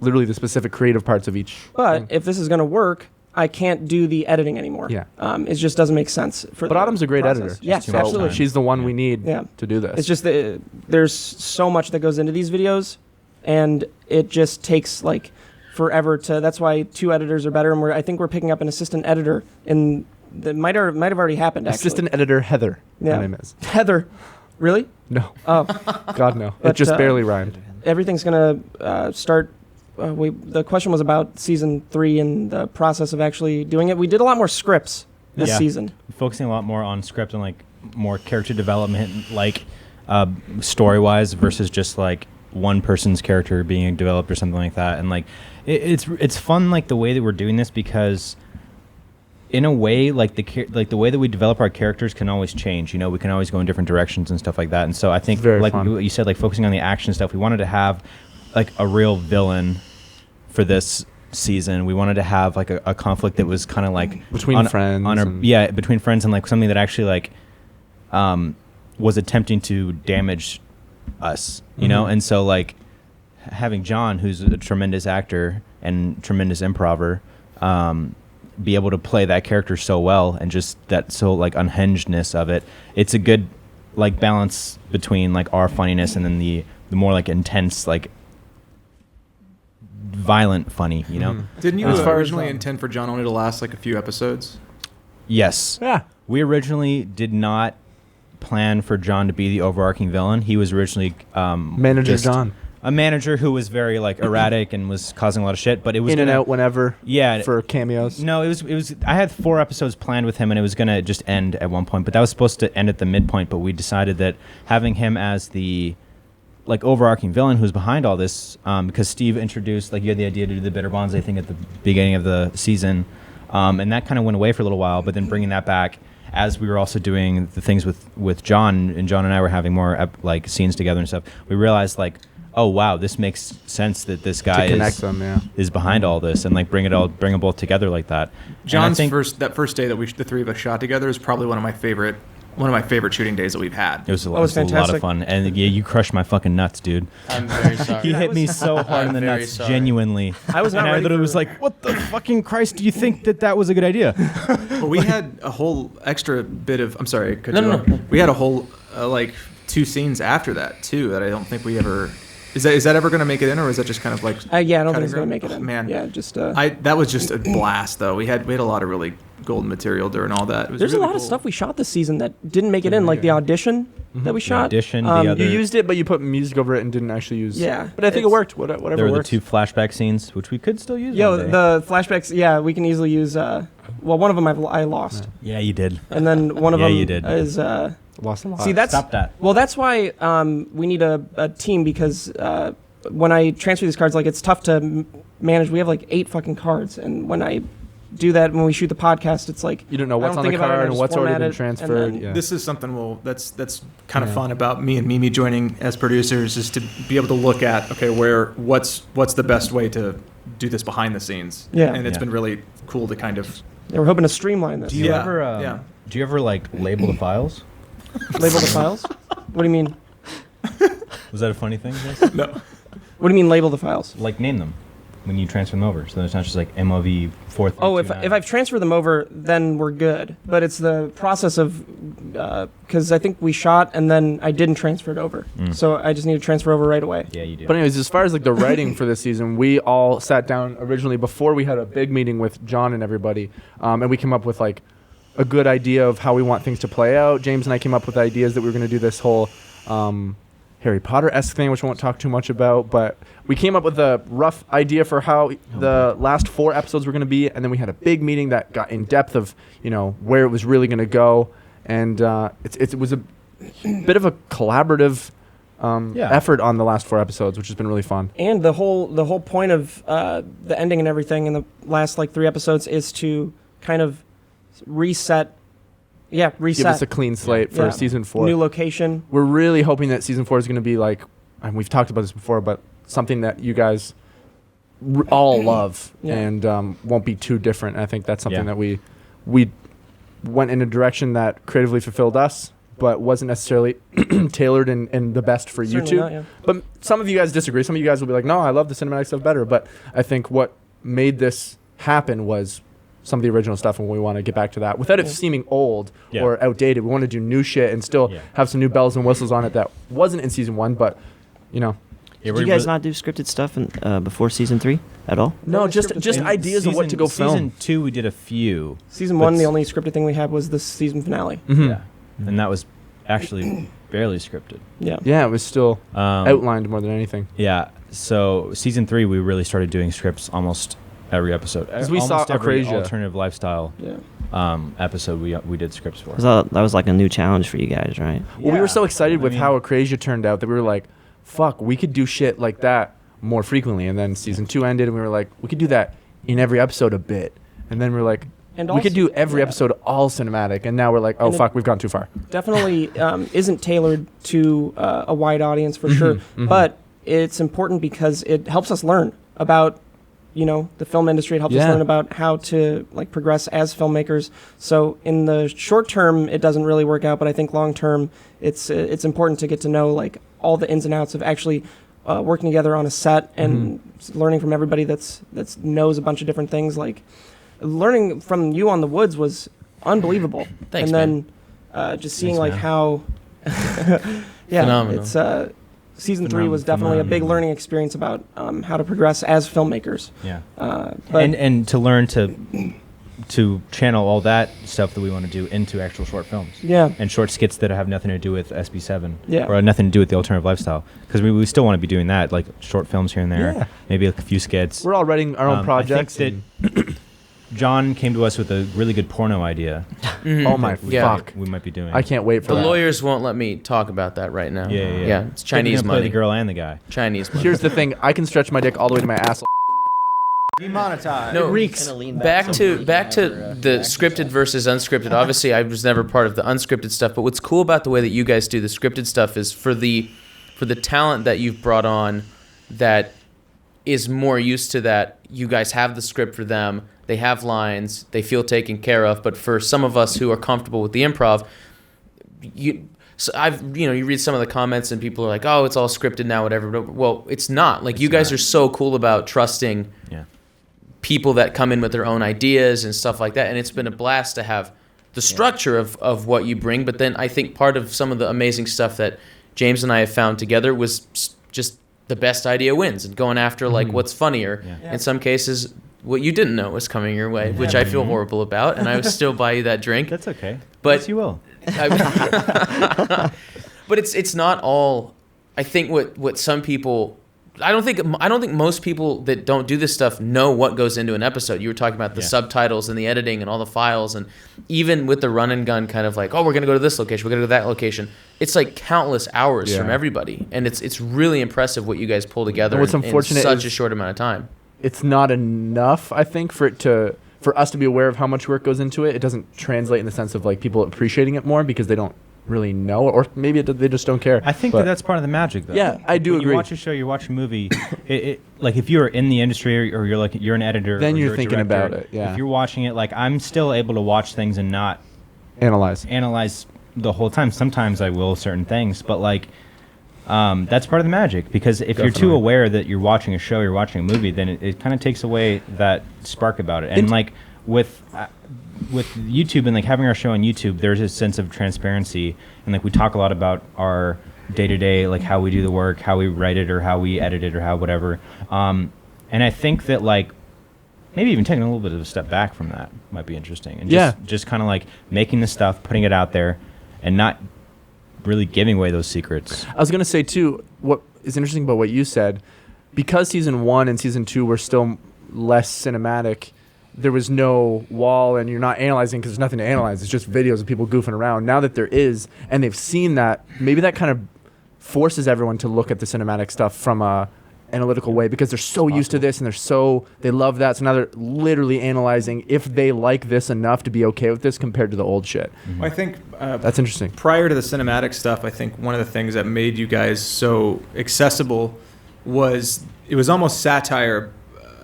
literally the specific creative parts of each. But thing. if this is going to work, I can't do the editing anymore. Yeah. It just doesn't make sense. But Autumn's a great editor. Yes, too much absolutely. time. She's the one we need Yeah. to do this. It's just that there's so much that goes into these videos, and it just takes like forever to. That's why 2 editors are better, and I think we're picking up an assistant editor, and that might have already happened. Actually, assistant editor Heather. Yeah. Her name is. Heather. Really? No, Oh, God no. But, It just barely rhymed. everything's gonna start. The question was about season 3 and the process of actually doing it. We did a lot more scripts this Yeah. season. Focusing a lot more on script and like more character development, like story wise, versus just like one person's character being developed or something like that. And like it's fun, like the way that we're doing this, because in a way, like the way that we develop our characters can always change. We can always go in different directions and stuff like that. And so I think, Very like fun. what you said, like focusing on the action stuff, we wanted to have like a real villain for this season. We wanted to have like a conflict that was kind of like Between friends and- between friends, and like something that actually like was attempting to damage us, know. And so like having John, who's a tremendous actor and tremendous improver, be able to play that character so well, and just that so like unhingedness of it, it's a good like balance between like our funniness and then the more like intense, like violent funny, Didn't you As far as, originally intend for John only to last like a few episodes? Yes. Yeah. We originally did not plan for John to be the overarching villain. He was originally Manager just John. a manager who was very like erratic and was causing a lot of shit. But it was In and out whenever. Yeah. For cameos. No, it was. I had 4 episodes planned with him, and it was gonna just end at one point. But that was supposed to end at the midpoint. But we decided that having him as the like overarching villain who's behind all this, because Steve introduced, like, you had the idea to do the bitter bonsai thing at the beginning of the season, and that kind of went away for a little while. But then bringing that back as we were also doing the things with John, and John and I were having more like scenes together and stuff, we realized like, oh wow, this makes sense that this guy To connect them, yeah. is behind all this, and like bring them both together like that. John's first day that the three of us shot together is probably one of my favorite shooting days that we've had. It was a lot of fun, and yeah, you crushed my fucking nuts, dude. I'm very sorry. He hit me so hard in the very nuts, sorry. genuinely. I was not and I ready literally for- was like, "What the fucking Christ? Do you think that was a good idea?" But we had a whole extra bit of. I'm sorry, cut No, you no, off. no. We had a whole like 2 scenes after that too that I don't think we ever. Is that ever going to make it in, or is that just kind of like? Yeah, I don't think cutting it's gonna room? make it in. Man, Yeah, just. that was just a blast though. We had a lot of really golden material during all that. It was There's really a lot of cool. stuff we shot this season that didn't make it in, like the audition that we shot. Audition, Um, the other. You used it, but you put music over it and didn't actually use. Yeah, but I think it it's- worked. Whatever there were the works. 2 flashback scenes, which we could still use. Yo, one day. the flashbacks. Yeah, we can easily use. Well, one of them I lost, Yeah, you did. and then one of Yeah, them you did. is. Lost a lot. See, that's Stop that. Well, that's why we need a team because when I transfer these cards, like it's tough to manage. We have like 8 fucking cards, and when I do that when we shoot the podcast, it's like You don't know I what's don't on the think about it, I card and just what's already format been it, and transferred. then- Yeah. This is something that's kind of Yeah. fun about me and Mimi joining as producers is to be able to look at what's the best way to do this behind the scenes. Yeah. And it's Yeah. been really cool to kind of Yeah, we're hoping to streamline this. Do you Yeah, ever? yeah. Do you ever like label the files? Label the files? What do you mean? Was that a funny thing? Jess? What do you mean label the files? Like name them when you transfer them over, so it's not just like MOV 4. Oh, if I've transferred them over, then we're good. But it's the process of because I think we shot and then I didn't transfer it over, so I just need to transfer over right away. Yeah, you do. But anyways, as far as like the writing for this season, we all sat down originally before we had a big meeting with John and everybody, and we came up with like a good idea of how we want things to play out. James and I came up with ideas that we were going to do this whole Harry Potter-esque thing, which we won't talk too much about, but we came up with a rough idea for how the last 4 episodes were going to be, and then we had a big meeting that got in depth of, where it was really going to go, and it was a bit of a collaborative effort on the last 4 episodes, which has been really fun. And the whole point of the ending and everything in the last like 3 episodes is to kind of reset. Yeah, reset. Give us a clean slate for Yeah. season 4. New location. We're really hoping that season 4 is going to be like, and we've talked about this before, but something that you guys all love Yeah. and won't be too different. And I think that's something Yeah. that we went in a direction that creatively fulfilled us, but wasn't necessarily tailored and the best for Certainly YouTube. not, yeah. But some of you guys disagree. Some of you guys will be like, no, I love the cinematic stuff better. But I think what made this happen was some of the original stuff, and we want to get back to that without it seeming old Yeah. or outdated. We want to do new shit and still Yeah. have some new bells and whistles on it that wasn't in season 1, but Yeah, Did we're you guys really- not do scripted stuff before season 3 at all? no, Only just scripted things. ideas of what to go film. Season 2, we did a few. Season But 1, the s- only scripted thing we had was the season finale. Mhm. Yeah, and that was actually barely scripted. Yeah. Yeah, it was still Um, outlined more than anything. Yeah. So season 3, we really started doing scripts almost every episode. 'Cause we saw Almost every Acrasia. alternative lifestyle Yeah. episode we did scripts for. 'Cause that was like a new challenge for you guys, right? Well, we were so excited I with mean- how Acrasia turned out that we were like, fuck, we could do shit like that more frequently. And then season 2 ended, and we were like, we could do that in every episode a bit. And then we are like, And we could also- do every yeah. episode all cinematic. And now we're like, oh, And it- fuck, we've gone too far. Definitely isn't tailored to a wide audience for sure, but it's important because it helps us learn about the film industry. It helps us Yeah. learn about how to like progress as filmmakers. So in the short term, it doesn't really work out, but I think long term, it's important to get to know like all the ins and outs of actually working together on a set and learning from everybody that's knows a bunch of different things. Like learning from you on the Woods was unbelievable. Thanks, and then just seeing Thanks, like man. how yeah, Phenomenal. it's season 3 was definitely a big Phenomenal. learning experience about how to progress as filmmakers. Yeah. But And to learn to channel all that stuff that we want to do into actual short films. yeah, And short skits that have nothing to do with SB7 Yeah. or nothing to do with the alternative lifestyle, because we still want to be doing that, like short films here and there, Yeah. maybe like a few skits. We're all writing our own I projects. think that John came to us with a really good porno idea. oh, my Yeah. fuck. We might be doing. I can't wait for The that. lawyers won't let me talk about that right now. Yeah. It's Chinese Play money. the girl and the guy. Chinese money. Here's the thing. I can stretch my dick all the way to my asshole. Demonetized. No, reeks. back to the scripted versus unscripted. Obviously, I was never part of the unscripted stuff, but what's cool about the way that you guys do the scripted stuff is for for the talent that you've brought on that is more used to that. You guys have the script for them. They have lines. They feel taken care of. But for some of us who are comfortable with the improv, you read some of the comments and people are like, oh, it's all scripted now, whatever. Well, it's not. Like, you guys are so cool about trusting people that come in with their own ideas and stuff like that. And it's been a blast to have the structure of what you bring. But then I think part of some of the amazing stuff that James and I have found together was just the best idea wins, and going after like what's funnier. In some cases, what you didn't know was coming your way, which I feel horrible about, and I would still buy you that drink. That's okay. But yes, you will. But it's not all. I think what some people. I don't think most people that don't do this stuff know what goes into an episode. You were talking about the subtitles and the editing and all the files, and even with the run and gun kind of like, oh, we're gonna go to this location, we're gonna go to that location. It's like countless hours from everybody, and it's really impressive what you guys pull together in such a short amount of time. It's not enough, I think, for us to be aware of how much work goes into it. It doesn't translate in the sense of like people appreciating it more because they don't really know, or maybe they just don't care. I think that's part of the magic, though. Yeah, I do when agree. You watch a show, you watch a movie. it like if you're in the industry or you're an editor, then or you're a thinking director, about it. Yeah. If you're watching it, like I'm still able to watch things and not analyze the whole time. Sometimes I will certain things, but like that's part of the magic, because if you're too aware that you're watching a show, you're watching a movie, then it kind of takes away that spark about it. And like with YouTube and like having our show on YouTube, there's a sense of transparency, and like we talk a lot about our day-to-day, like how we do the work, how we write it, or how we edit it, or how whatever. And I think that like maybe even taking a little bit of a step back from that might be interesting, and just kind of like making the stuff, putting it out there, and not really giving away those secrets. I was gonna say too, what is interesting about what you said, because season 1 and season 2 were still less cinematic. There was no wall, and you're not analyzing because there's nothing to analyze. It's just videos of people goofing around. Now that there is, and they've seen that, maybe that kind of forces everyone to look at the cinematic stuff from a analytical way, because they're so used to this and they love that. So now they're literally analyzing if they like this enough to be okay with this compared to the old shit. Well, I think that's interesting. Prior to the cinematic stuff, I think one of the things that made you guys so accessible was it was almost satire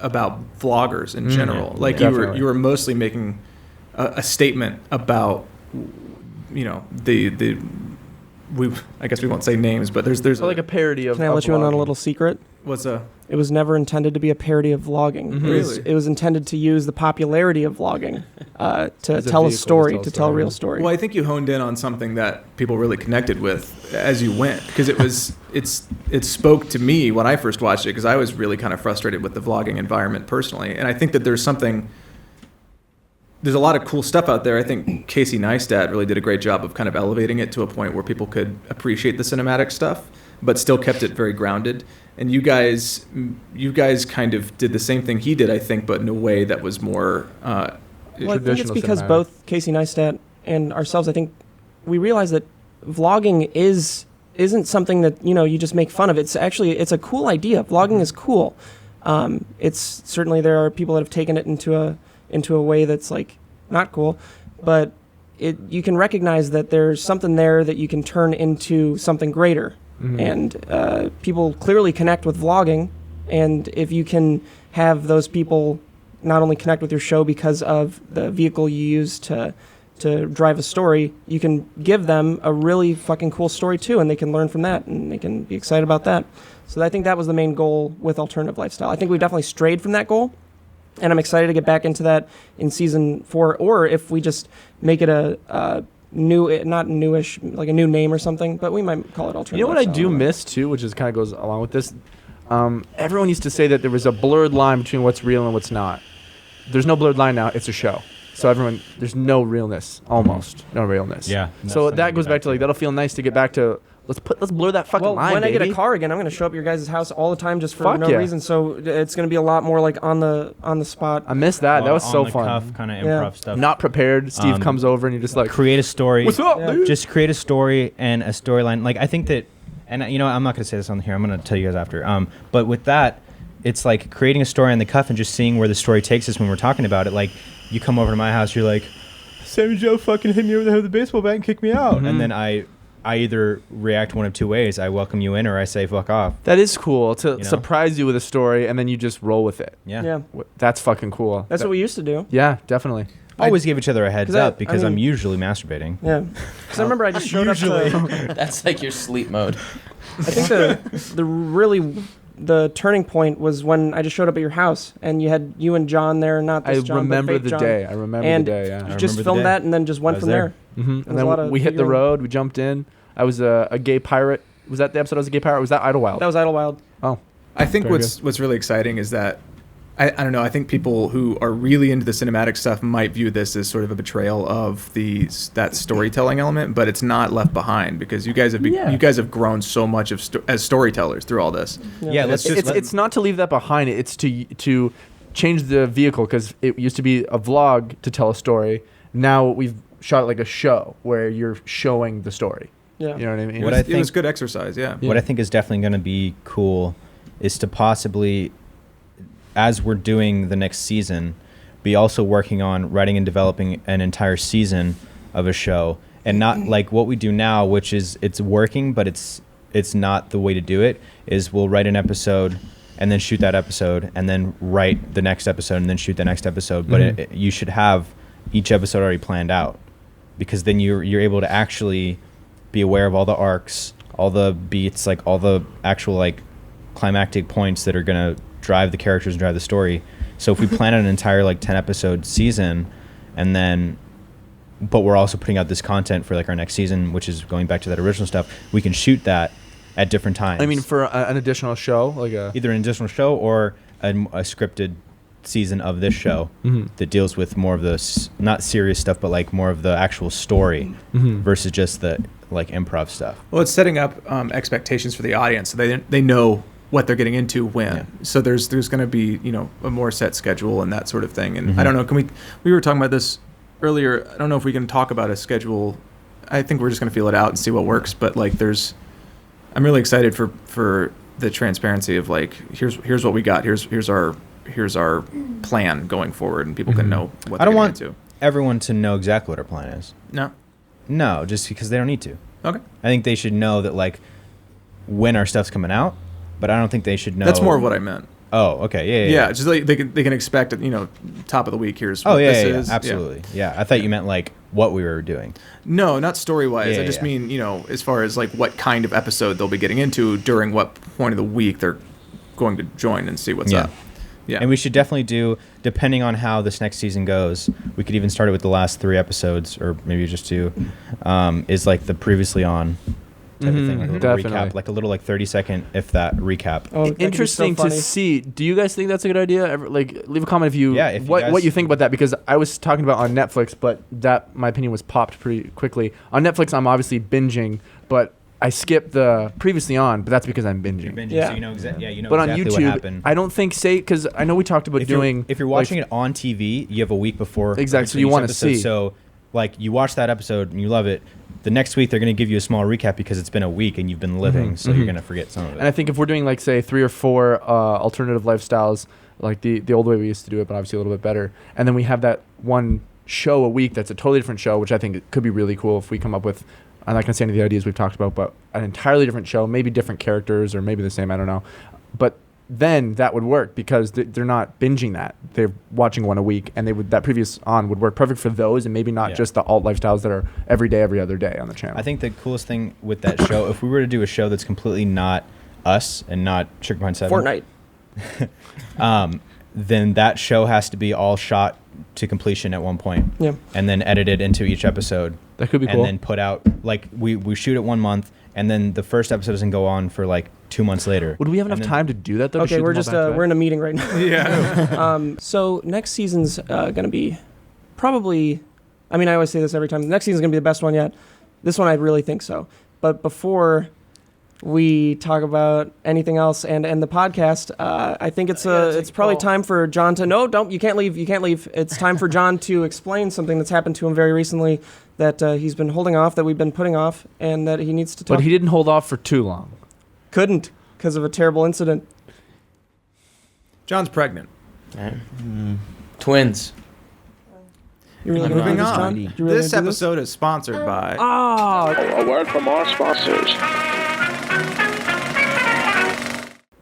about vloggers in general. Like you were mostly making a statement about, you know, I guess we won't say names, but there's like a parody of. Can I let you in on a little secret? What's a? It was never intended to be a parody of vlogging. Really? It was intended to use the popularity of vlogging to tell a story, to tell a real story. Well, I think you honed in on something that people really connected with as you went, because it spoke to me when I first watched it, because I was really kind of frustrated with the vlogging environment personally, and I think that there's a lot of cool stuff out there. I think Casey Neistat really did a great job of kind of elevating it to a point where people could appreciate the cinematic stuff, but still kept it very grounded. And you guys kind of did the same thing he did, I think, but in a way that was more well, I think it's because both Casey Neistat and ourselves, I think we realized that vlogging isn't something that, you know, you just make fun of. It's a cool idea. Vlogging is cool. It's certainly, there are people that have taken it into a way that's like not cool, but you can recognize that there's something there that you can turn into something greater. And people clearly connect with vlogging, and if you can have those people not only connect with your show because of the vehicle you use to drive a story, you can give them a really fucking cool story too, and they can learn from that, and they can be excited about that. So I think that was the main goal with Alternative Lifestyle. I think we've definitely strayed from that goal, and I'm excited to get back into that in season 4, or if we just make it a not newish, like a new name or something, but we might call it Alternative. You know what I Lifestyle. do miss too, which is kind of goes along with this? Everyone used to say that there was a blurred line between what's real and what's not. There's no blurred line now. It's a show. So there's no realness, almost no realness. Yeah. So that goes back to like, that'll feel nice to get back to. Let's blur that fucking line, when baby. I get a car again, I'm going to show up at your guys' house all the time just for Fuck no yeah. reason. So it's going to be a lot more like on the spot. I missed that. That was so fun. Cuff kind of improv stuff. Not prepared. Steve comes over and you're just like, create a story. What's up, dude? Just create a story and a storyline. Like I think that, and you know, I'm not going to say this on here. I'm going to tell you guys after. But with that, it's like creating a story on the cuff and just seeing where the story takes us when we're talking about it. Like you come over to my house, you're like, Sammy Joe fucking hit me over the head with a baseball bat and kicked me out, and then I I either react one of two ways. I welcome you in, or I say fuck off. That is cool to know? surprise you with a story and then you just roll with it. Yeah. That's fucking cool. That's what we used to do. Yeah, definitely. Always give each other a heads 'Cause up because I'm usually masturbating. Yeah. Because I remember I just showed up to... That's like your sleep mode. I think the turning point was when I just showed up at your house and you had you and John there, not this I John, remember but fake the John. day. I remember And the day, yeah. you just filmed that and then just went from there. Mm-hmm. And a lot then of we hit the figuring. road. We jumped in. I was a gay pirate. Was that the episode I was a gay pirate? Or was that Idlewild? That was Idlewild. Oh. I think Very what's really exciting is that I don't know. I think people who are really into the cinematic stuff might view this as sort of a betrayal of that storytelling element, but it's not left behind because you guys have grown so much as storytellers through all this. Yeah, it's not to leave that behind. It's to change the vehicle because it used to be a vlog to tell a story. Now we've shot it like a show where you're showing the story. Yeah, you know what I mean. It was good exercise. Yeah. What I think is definitely going to be cool is to possibly, as we're doing the next season, be also working on writing and developing an entire season of a show, and not like what we do now, which is it's working, but it's not the way to do it. Is we'll write an episode and then shoot that episode, and then write the next episode and then shoot the next episode. But you should have each episode already planned out, because then you're able to actually be aware of all the arcs, all the beats, like all the actual like climactic points that are gonna drive the characters and drive the story. So if we plan an entire like 10 episode season, and then but we're also putting out this content for like our next season, which is going back to that original stuff, we can shoot that at different times. I mean, for an additional show, like either an additional show or a scripted season of this show that deals with more of the not serious stuff, but like more of the actual story versus just the like improv stuff. Well, it's setting up expectations for the audience, so they know what they're getting into when. Yeah. So there's going to be a more set schedule and that sort of thing. And I don't know, we were talking about this earlier. I don't know if we can talk about a schedule. I think we're just going to feel it out and see what works. But like I'm really excited for the transparency of like here's what we got. Here's our plan going forward, and people can know what they're getting into. Everyone to know exactly what our plan is. No, just because they don't need to. Okay. I think they should know that like when our stuff's coming out, but I don't think they should know. That's more of what I meant. Oh, okay. Yeah. Just like they can expect it, top of the week, here's what this is. Absolutely. Yeah. I thought you meant like what we were doing. No, not story-wise. I just mean, as far as like what kind of episode they'll be getting into during what point of the week they're going to join and see what's up. Yeah. And we should definitely do, depending on how this next season goes, we could even start it with the last 3 episodes, or maybe just 2, is like the previously on type of thing, like a little recap, like a little like 30-second, if that, recap. Oh, interesting to see. Do you guys think that's a good idea? Leave a comment if you what you think about that, because I was talking about on Netflix, but that my opinion was popped pretty quickly. On Netflix, I'm obviously binging, but I skipped the previously on, but that's because I'm binging. You're binging, so you know exactly. But exactly on YouTube, what happened. I don't think because I know we talked about if you're watching it on TV, you have a week before. Exactly, so you want to see. So, like, you watch that episode and you love it. The next week they're going to give you a small recap because it's been a week and you've been living, so you're going to forget some of it. And I think if we're doing like say 3 or 4 alternative lifestyles, like the old way we used to do it, but obviously a little bit better, and then we have that one show a week that's a totally different show, which I think it could be really cool if we come up with. I'm not going to say any of the ideas we've talked about, but an entirely different show, maybe different characters or maybe the same, I don't know. But then that would work because they're not binging that. They're watching one a week, and that previous on would work perfect for those, and maybe not just the alt lifestyles that are every day, every other day on the channel. I think the coolest thing with that show, if we were to do a show that's completely not us and not Sugar Pine 7. Fortnite. Then that show has to be all shot to completion at one point. Yeah. And then edited into each episode. That could be cool. And then put out, like, we shoot it 1 month, and then the first episode doesn't go on for like 2 months later. Would we have enough time to do that though? Okay, we're in a meeting right now. Yeah. So next season's gonna be probably, I mean, I always say this every time. The next season's gonna be the best one yet. This one I really think so. But before we talk about anything else and the podcast, I think it's probably time for John to you can't leave. It's time for John to explain something that's happened to him very recently that he's been holding off, that we've been putting off, and that he needs to talk. But he didn't hold off for too long. Couldn't, because of a terrible incident. John's pregnant. Twins. You really gonna Moving do this, on. John? You really This gonna do episode is sponsored by. Oh. A word from our sponsors.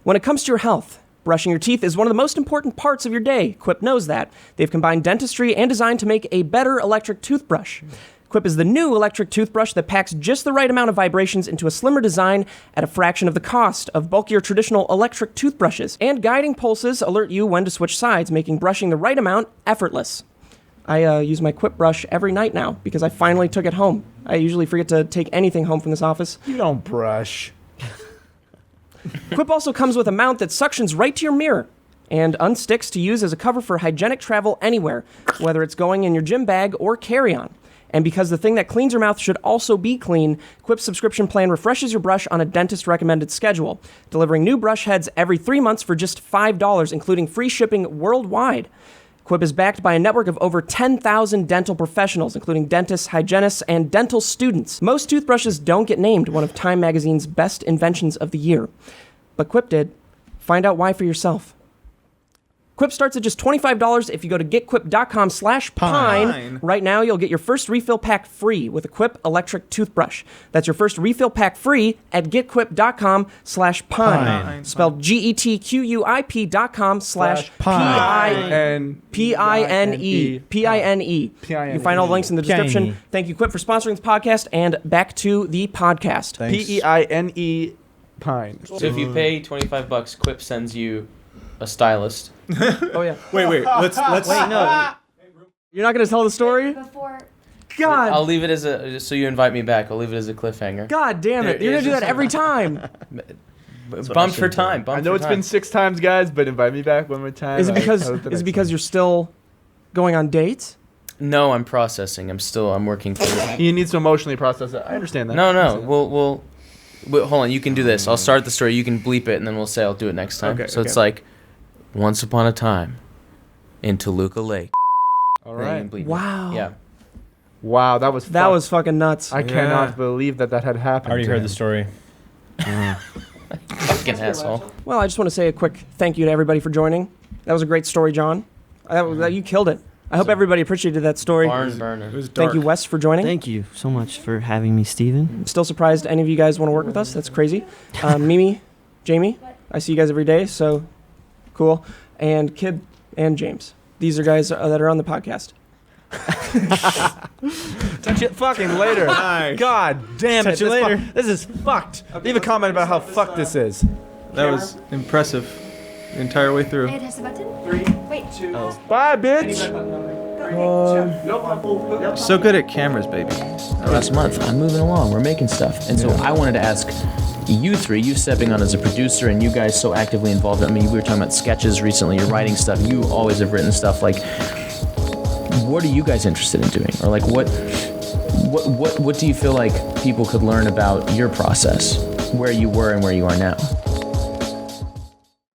When it comes to your health, brushing your teeth is one of the most important parts of your day. Quip knows that. They've combined dentistry and design to make a better electric toothbrush. Quip is the new electric toothbrush that packs just the right amount of vibrations into a slimmer design at a fraction of the cost of bulkier traditional electric toothbrushes. And guiding pulses alert you when to switch sides, making brushing the right amount effortless. I use my Quip brush every night now because I finally took it home. I usually forget to take anything home from this office. You don't brush. Quip also comes with a mount that suctions right to your mirror and unsticks to use as a cover for hygienic travel anywhere, whether it's going in your gym bag or carry-on. And because the thing that cleans your mouth should also be clean, Quip's subscription plan refreshes your brush on a dentist-recommended schedule, delivering new brush heads every 3 months for just $5, including free shipping worldwide. Quip is backed by a network of over 10,000 dental professionals, including dentists, hygienists, and dental students. Most toothbrushes don't get named one of Time Magazine's best inventions of the year, but Quip did. Find out why for yourself. Quip starts at just $25 if you go to getquip.com/pine. Right now, you'll get your first refill pack free with a Quip electric toothbrush. That's your first refill pack free at getquip.com/pine. Spelled GETQUIP.com/PINE. P-I-N-E. You can find all the links in the description. Thank you, Quip, for sponsoring this podcast, and back to the podcast. P-E-I-N-E, Pine. So if you pay $25, Quip sends you a stylist. Oh yeah. Wait. Let's. Wait, no. You're not gonna tell the story? God. I'll leave it as a. So you invite me back. I'll leave it as a cliffhanger. God damn it! You're gonna do that every time. Bump for time. I know it's been 6 times, guys, but invite me back one more time. Is it because you're still going on dates? No, I'm processing. I'm working through it. You need to emotionally process it. I understand that. No. We'll hold on. You can do this. I'll start the story. You can bleep it, and then we'll say I'll do it next time. Okay, It's like, once upon a time, in Toluca Lake. All right. Wow. Yeah. Wow, that was fucking nuts. I cannot believe that had happened. I already heard the story. Fucking asshole. Well, I just want to say a quick thank you to everybody for joining. That was a great story, John. You killed it. I hope everybody appreciated that story. Barn burner. It was dark. Thank you, Wes, for joining. Thank you so much for having me, Steven. I'm still surprised any of you guys want to work with us. That's crazy. Mimi, Jamie, I see you guys every day, so cool. And Kid and James. These are guys that are on the podcast. Touch it fucking later. Nice. God damn Touch it. it later. This is fucked. Leave a comment about how fucked this is. That was impressive. The entire way through. Hit the button. 3, wait. 2. Bye, bitch. So good at cameras, baby. Last month, I'm moving along. We're making stuff. And so I wanted to ask you three, you stepping on as a producer and you guys so actively involved. I mean, we were talking about sketches recently. You're writing stuff. You always have written stuff. Like, what are you guys interested in doing? Or like, what do you feel like people could learn about your process, where you were and where you are now?